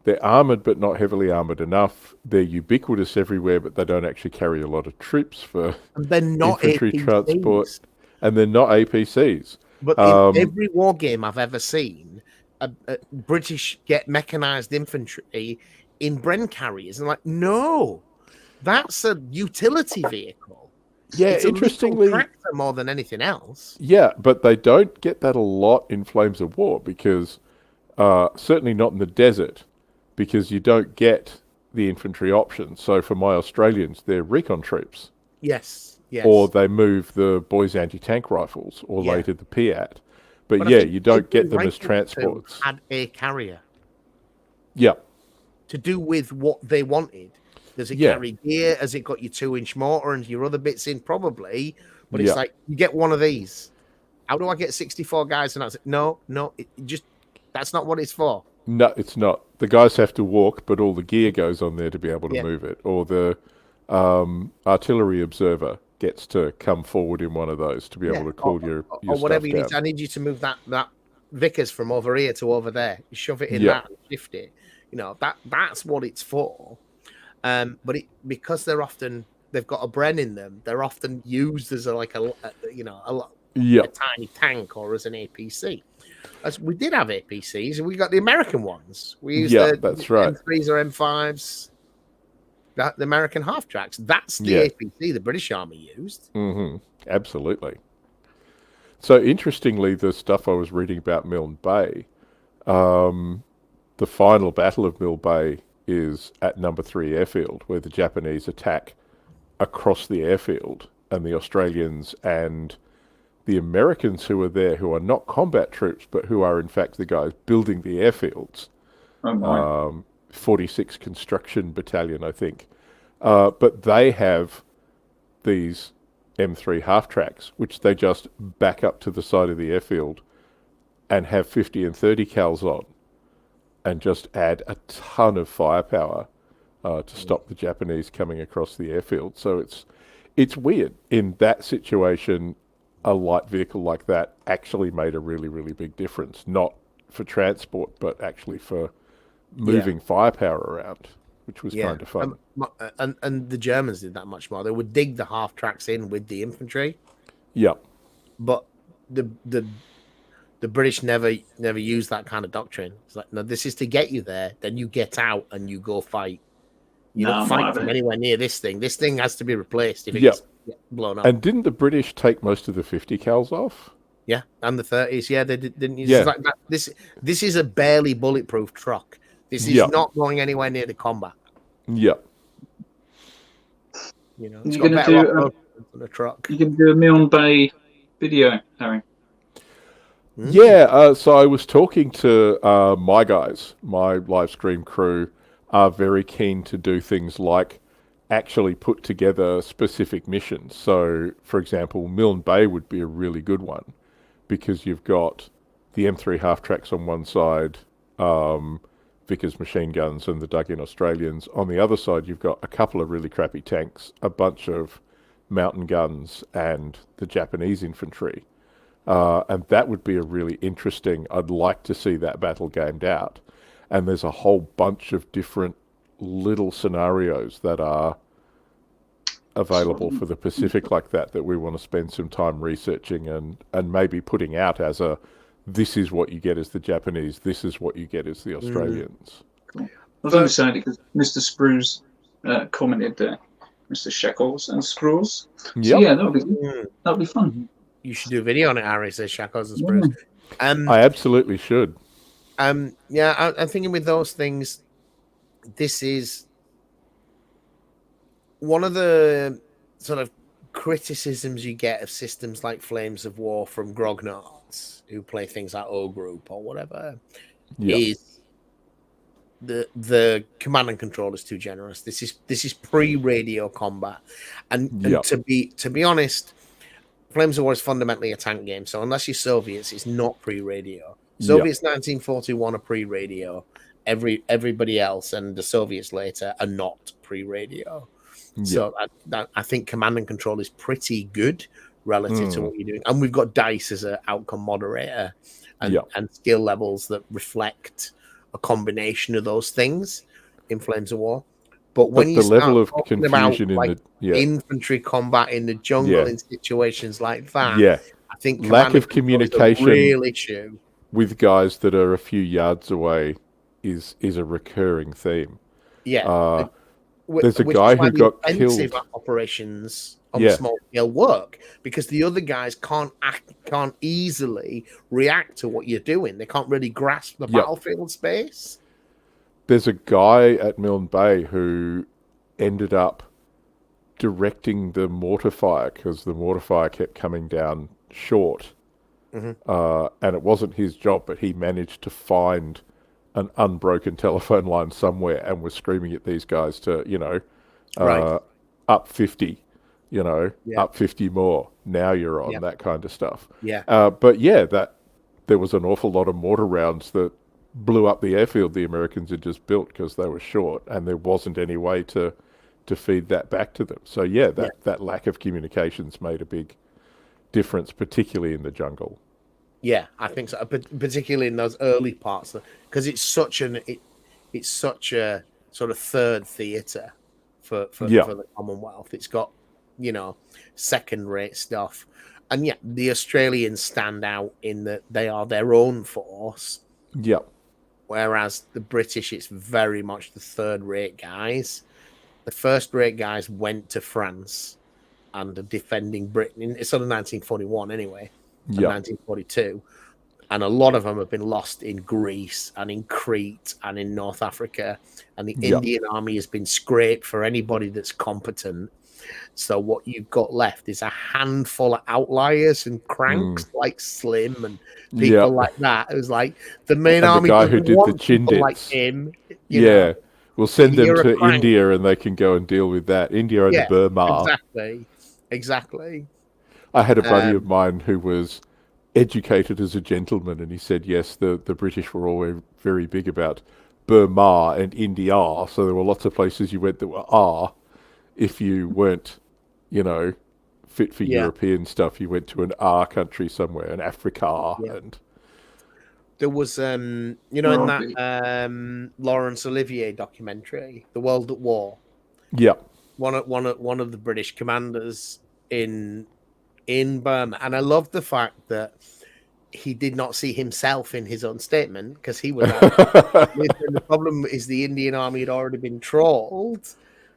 they're armored but not heavily armored enough. They're ubiquitous everywhere, but they don't actually carry a lot of troops for
they're not
infantry
APCs.
Transport, and they're not APCs.
But in every war game I've ever seen. British get mechanized infantry in Bren carriers, and like, no, that's a utility vehicle.
Yeah,
It's a
interestingly,
little tractor more than anything else.
yeah, but they don't get that a lot in Flames of War because certainly not in the desert, because you don't get the infantry option. So for my Australians, they're recon troops.
Yes, yes.
Or they move the boys' anti-tank rifles, or later the Piat. But yeah, you don't get them as transports.
Had a carrier.
Yeah.
To do with what they wanted. Does it carry gear? Has it got your 2-inch mortar and your other bits in? Probably. But it's like, you get one of these. How do I get 64 guys? And I said, no, that's not what it's for.
No, it's not. The guys have to walk, but all the gear goes on there to be able to move it. Or the artillery observer gets to come forward in one of those to be able to call your
or whatever you
down.
need to. I need you to move that Vickers from over here to over there. You shove it in that and shift it. That's what it's for. But because they've got a Bren in them, they're often used as a tiny tank or as an APC. As we did have APCs, and we got the American ones. We used
that's right.
M3s or M5s. The American half tracks. That's the APC the British Army used.
Mm-hmm. Absolutely. So interestingly, the stuff I was reading about Milne Bay, the final battle of Milne Bay is at number 3 airfield, where the Japanese attack across the airfield, and the Australians and the Americans who are there, who are not combat troops, but who are in fact the guys building the airfields. 46 Construction Battalion, I think. But they have these M3 half tracks, which they just back up to the side of the airfield and have 50 and 30 cals on, and just add a ton of firepower to stop the Japanese coming across the airfield. So it's weird. In that situation, a light vehicle like that actually made a really, really big difference. Not for transport, but actually for moving firepower around, which was kind of fun.
And the Germans did that much more. They would dig the half tracks in with the infantry.
Yeah.
But the British never used that kind of doctrine. It's like, no, this is to get you there. Then you get out and you go fight. You don't fight from anywhere near this thing. This thing has to be replaced if it gets blown up.
And didn't the British take most of the 50 cals off?
Yeah, and the 30s. Yeah, they didn't use it like that. This is a barely bulletproof truck. This is not going anywhere near the combat.
Yeah.
It's got better than a truck.
You can do a Milne Bay video, Harry.
Yeah, so I was talking to my guys, my live stream crew, are very keen to do things like actually put together specific missions. So, for example, Milne Bay would be a really good one, because you've got the M3 half tracks on one side, Vickers machine guns and the dug-in Australians. On the other side, you've got a couple of really crappy tanks, a bunch of mountain guns, and the Japanese infantry. And that would be a really interesting, I'd like to see that battle gamed out. And there's a whole bunch of different little scenarios that are available for the Pacific like that we want to spend some time researching and maybe putting out as this is what you get as the Japanese, this is what you get as the Australians.
Cool. I was only saying it because Mr. Sprues commented there, Mr. Shekels and Screws.
Yep.
So yeah, that would be fun.
You should do a video on it, Harry, says Shackles and Sprues.
I absolutely should.
I'm thinking with those things, this is one of the sort of criticisms you get of systems like Flames of War from grognards who play things like O Group or whatever, is the command and control is too generous. This is pre-radio combat, and to be honest, Flames of War is fundamentally a tank game. So unless you're Soviets, it's not pre-radio. Soviets 1941 are pre-radio. Everybody else and the Soviets later are not pre-radio. So I think command and control is pretty good relative to what you're doing. And we've got DICE as an outcome moderator and skill levels that reflect a combination of those things in Flames of War. But when you
the level of
confusion about,
in
infantry combat in the jungle in situations like that,
I
think
lack of communication
real issue.
with guys that are a few yards away is a recurring theme.
Yeah.
There's a
Which
guy
is why
who
the
got
offensive
killed.
operations on the
Yeah.
small scale work, because the other guys can't easily react to what you're doing. They can't really grasp the
Yep.
battlefield space.
There's a guy at Milne Bay who ended up directing the mortar fire because the mortar fire kept coming down short. And it wasn't his job, but he managed to find an unbroken telephone line somewhere and was screaming at these guys to,
Right.
up 50,
Yeah.
up 50 more. Now you're on,
Yeah.
that kind of stuff.
Yeah.
But yeah, there was an awful lot of mortar rounds that blew up the airfield the Americans had just built because they were short and there wasn't any way to feed that back to them. So yeah, that lack of communications made a big difference, particularly in the jungle.
Yeah, I think so, particularly in those early parts, because it's such a sort of third theatre for the Commonwealth. It's got, second-rate stuff, and yeah, the Australians stand out in that they are their own force.
Yep.
Whereas the British, it's very much the third-rate guys. The first-rate guys went to France and are defending Britain. It's sort of 1941 anyway. And 1942, and a lot of them have been lost in Greece and in Crete and in North Africa, and the Indian army has been scraped for anybody that's competent. So what you've got left is a handful of outliers and cranks like Slim and people like that. It was like the main army,
the guy who did the
people
Chindits,
like him.
We'll send them to
crank.
India and they can go and deal with that. India and Burma.
Exactly.
I had a buddy of mine who was educated as a gentleman, and he said, yes, the British were always very big about Burma and India, so there were lots of places you went that were if you weren't, fit for European stuff, you went to an country somewhere, an Africa, and...
There was, in that Laurence Olivier documentary, The World at War.
Yeah.
One of the British commanders in Burma, and I love the fact that he did not see himself in his own statement because he was like, the problem is the Indian army had already been trawled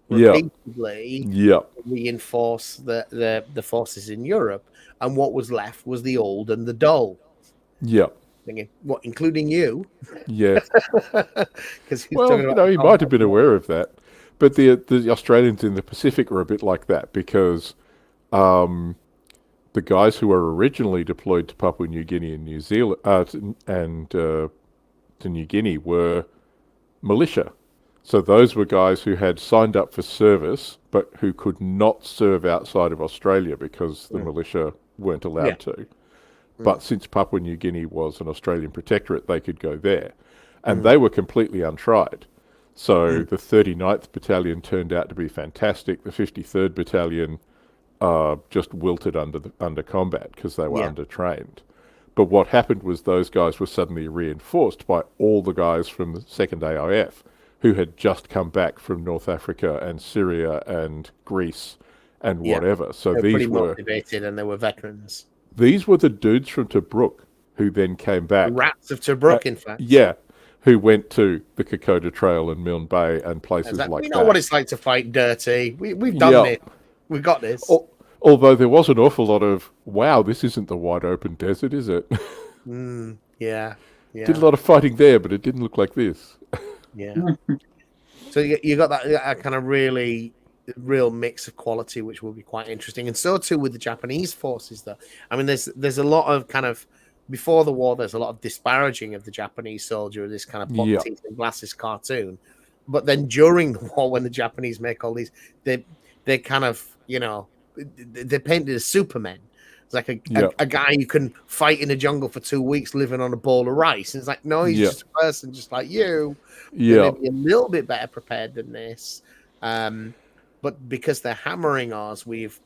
repeatedly to reinforce the forces in Europe, and what was left was the old and the dull. Thinking, what, including you?
Yeah.
Because
he might have been aware of that, but the Australians in the Pacific were a bit like that because the guys who were originally deployed to Papua New Guinea and New Zealand to New Guinea were militia. So those were guys who had signed up for service, but who could not serve outside of Australia because the militia weren't allowed to. But since Papua New Guinea was an Australian protectorate, they could go there. And they were completely untried. So the 39th Battalion turned out to be fantastic. The 53rd Battalion just wilted under combat because they were undertrained. But what happened was those guys were suddenly reinforced by all the guys from the 2nd AIF who had just come back from North Africa and Syria and Greece and whatever. So
they're
these
pretty
were
motivated and they were veterans.
These were the dudes from Tobruk who then came back.
The rats of Tobruk, in fact.
Yeah, who went to the Kokoda Trail and Milne Bay and places like that.
We know what it's like to fight dirty. We've done it. We've got this.
Although there was an awful lot of, wow, this isn't the wide open desert, is it?
Yeah.
Did a lot of fighting there, but it didn't look like this.
Yeah. So you got that kind of real mix of quality, which will be quite interesting. And so too with the Japanese forces, though. I mean, there's a lot of kind of, before the war, there's a lot of disparaging of the Japanese soldier, this kind of buck teeth and glasses cartoon. But then during the war, when the Japanese make all these, they kind of, they're painted as Supermen. It's like a guy you can fight in the jungle for 2 weeks living on a bowl of rice. And it's like, no, he's just a person just like you. Yeah. Maybe a little bit better prepared than this. But because they're hammering ours, we've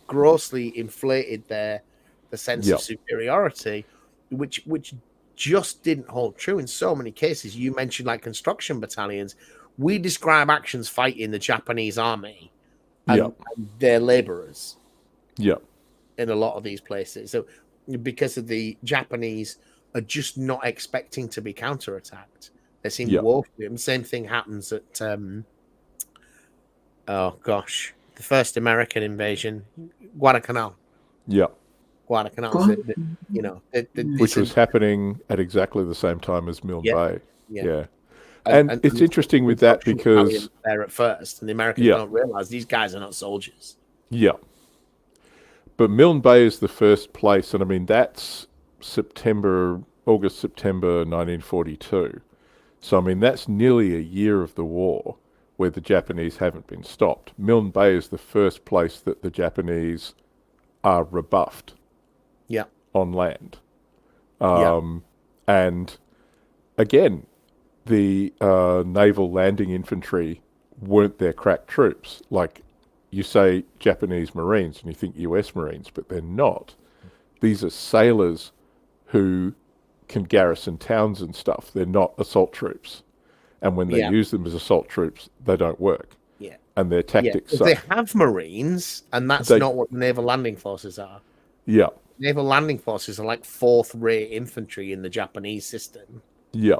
grossly inflated the sense of superiority, which just didn't hold true in so many cases. You mentioned like construction battalions. We describe actions fighting the Japanese army and their laborers. Yeah. In a lot of these places. So because of the Japanese are just not expecting to be counterattacked. They seem
Yeah.
woefully. And same thing happens at oh gosh, the first American invasion, Guadalcanal.
Yeah.
Guadalcanal, you know,
Which was happening at exactly the same time as Milne Bay.
Yeah.
And it's interesting with that because
there at first, and the Americans don't realize these guys are not soldiers.
Yeah. But Milne Bay is the first place, and I mean, that's August, September 1942. So, I mean, that's nearly a year of the war where the Japanese haven't been stopped. Milne Bay is the first place that the Japanese are rebuffed on land. And again, the naval landing infantry weren't their crack troops. Like, you say Japanese Marines and you think US Marines, but they're not. These are sailors who can garrison towns and stuff. They're not assault troops. And when they use them as assault troops, they don't work.
Yeah.
And their tactics suck.
They have Marines, and that's not what the naval landing forces are.
Yeah.
Naval landing forces are like fourth-rate infantry in the Japanese system.
Yeah.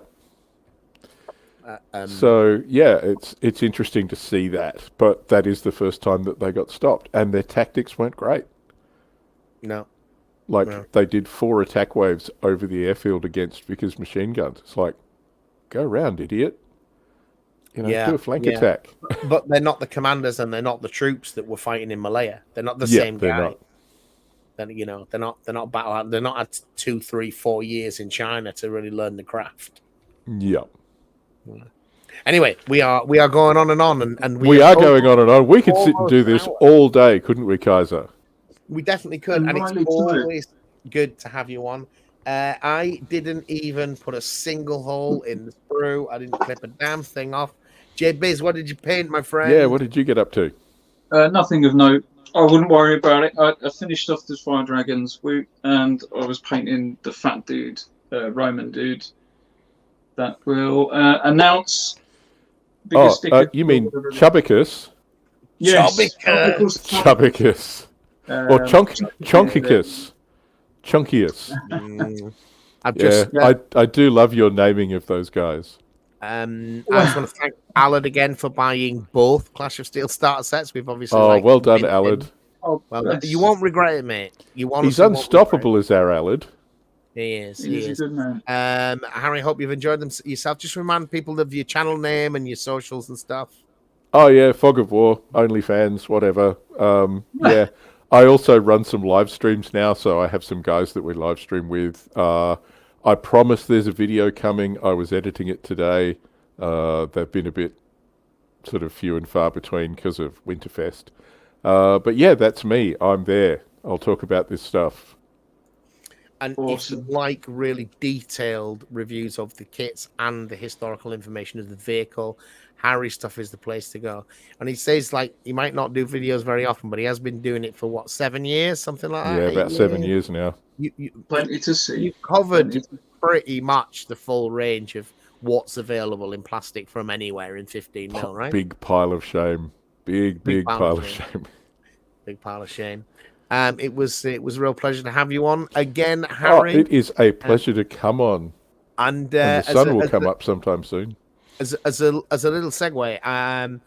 So yeah, it's interesting to see that, but that is the first time that they got stopped, and their tactics weren't great.
No.
They did 4 attack waves over the airfield against Vickers machine guns. It's like, go round, idiot. You know, do a flank attack.
But they're not the commanders, and they're not the troops that were fighting in Malaya. They're not the same guy.
Not.
Then you know, they're not battle. They're not at 2, 3, 4 years in China to really learn the craft.
Yeah.
Anyway, we are going on, and
we are going on and on. We could sit and do this all day, couldn't we, Kaiser?
We definitely could, and it's always good to have you on. I didn't even put a single hole in the sprue. I didn't clip a damn thing off. J-Biz, what did you paint, my friend?
Yeah, what did you get up to?
Nothing of note. I wouldn't worry about it. I finished off this Fire Dragons woot, and I was painting the fat dude, Roman dude, that will announce.
You mean Chubbicus?
Yes,
Chubbicus. Or Chonkicus. Chunkius. I do love your naming of those guys.
I just want to thank Allard again for buying both Clash of Steel starter sets. We've obviously
well done, Allard.
Well, you won't regret it, mate.
He's unstoppable, is our Allard.
He is.
He's a good man.
Harry, hope you've enjoyed them yourself. Just remind people of your channel name and your socials and stuff.
Oh yeah, Fog of War, OnlyFans, whatever. Yeah. I also run some live streams now, so I have some guys that we live stream with. I promise there's a video coming. I was editing it today. They've been a bit sort of few and far between because of Winterfest. But yeah, that's me. I'm there. I'll talk about this stuff.
And awesome. If you like really detailed reviews of the kits and the historical information of the vehicle, Harry's stuff is the place to go. And he says, like, he might not do videos very often, but he has been doing it for, what, 7 years? Something like that?
Yeah, about 7 years now.
Plenty to see.
You've covered pretty much the full range of what's available in plastic from anywhere in 15 mil, right?
Big pile of shame. Big pile of shame.
Big pile of shame. It was a real pleasure to have you on again, Harry.
It is a pleasure to come on.
And
the sun will come up sometime soon.
As a little segue,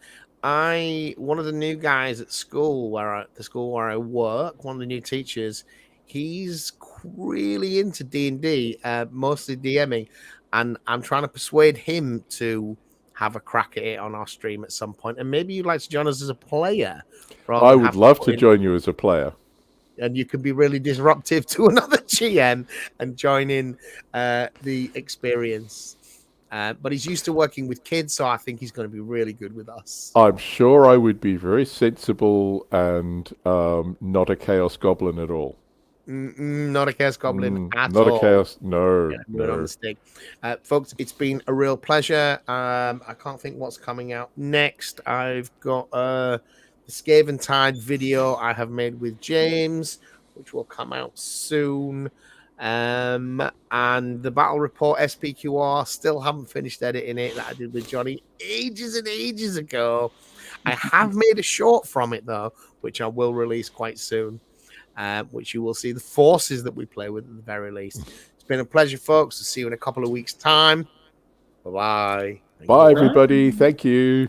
one of the new guys at the school where I work, one of the new teachers, he's really into D&D, mostly DMing, and I'm trying to persuade him to have a crack at it on our stream at some point. And maybe you'd like to join us as a player.
I would love to join you as a player.
And you can be really disruptive to another GM and join in the experience. But he's used to working with kids, so I think he's going to be really good with us.
I'm sure I would be very sensible and not a Chaos Goblin at all.
Not a Chaos Goblin at
not
all.
Not a Chaos, no.
No. On the stick. Folks, it's been a real pleasure. I can't think what's coming out next. I've got the Skaven Tide video I have made with James, which will come out soon. And the Battle Report SPQR, still haven't finished editing it, that I did with Johnny ages and ages ago. I have made a short from it, though, which I will release quite soon, which you will see the forces that we play with at the very least. It's been a pleasure, folks. I'll see you in a couple of weeks' time. Bye-bye.
Bye, everybody. Thank you.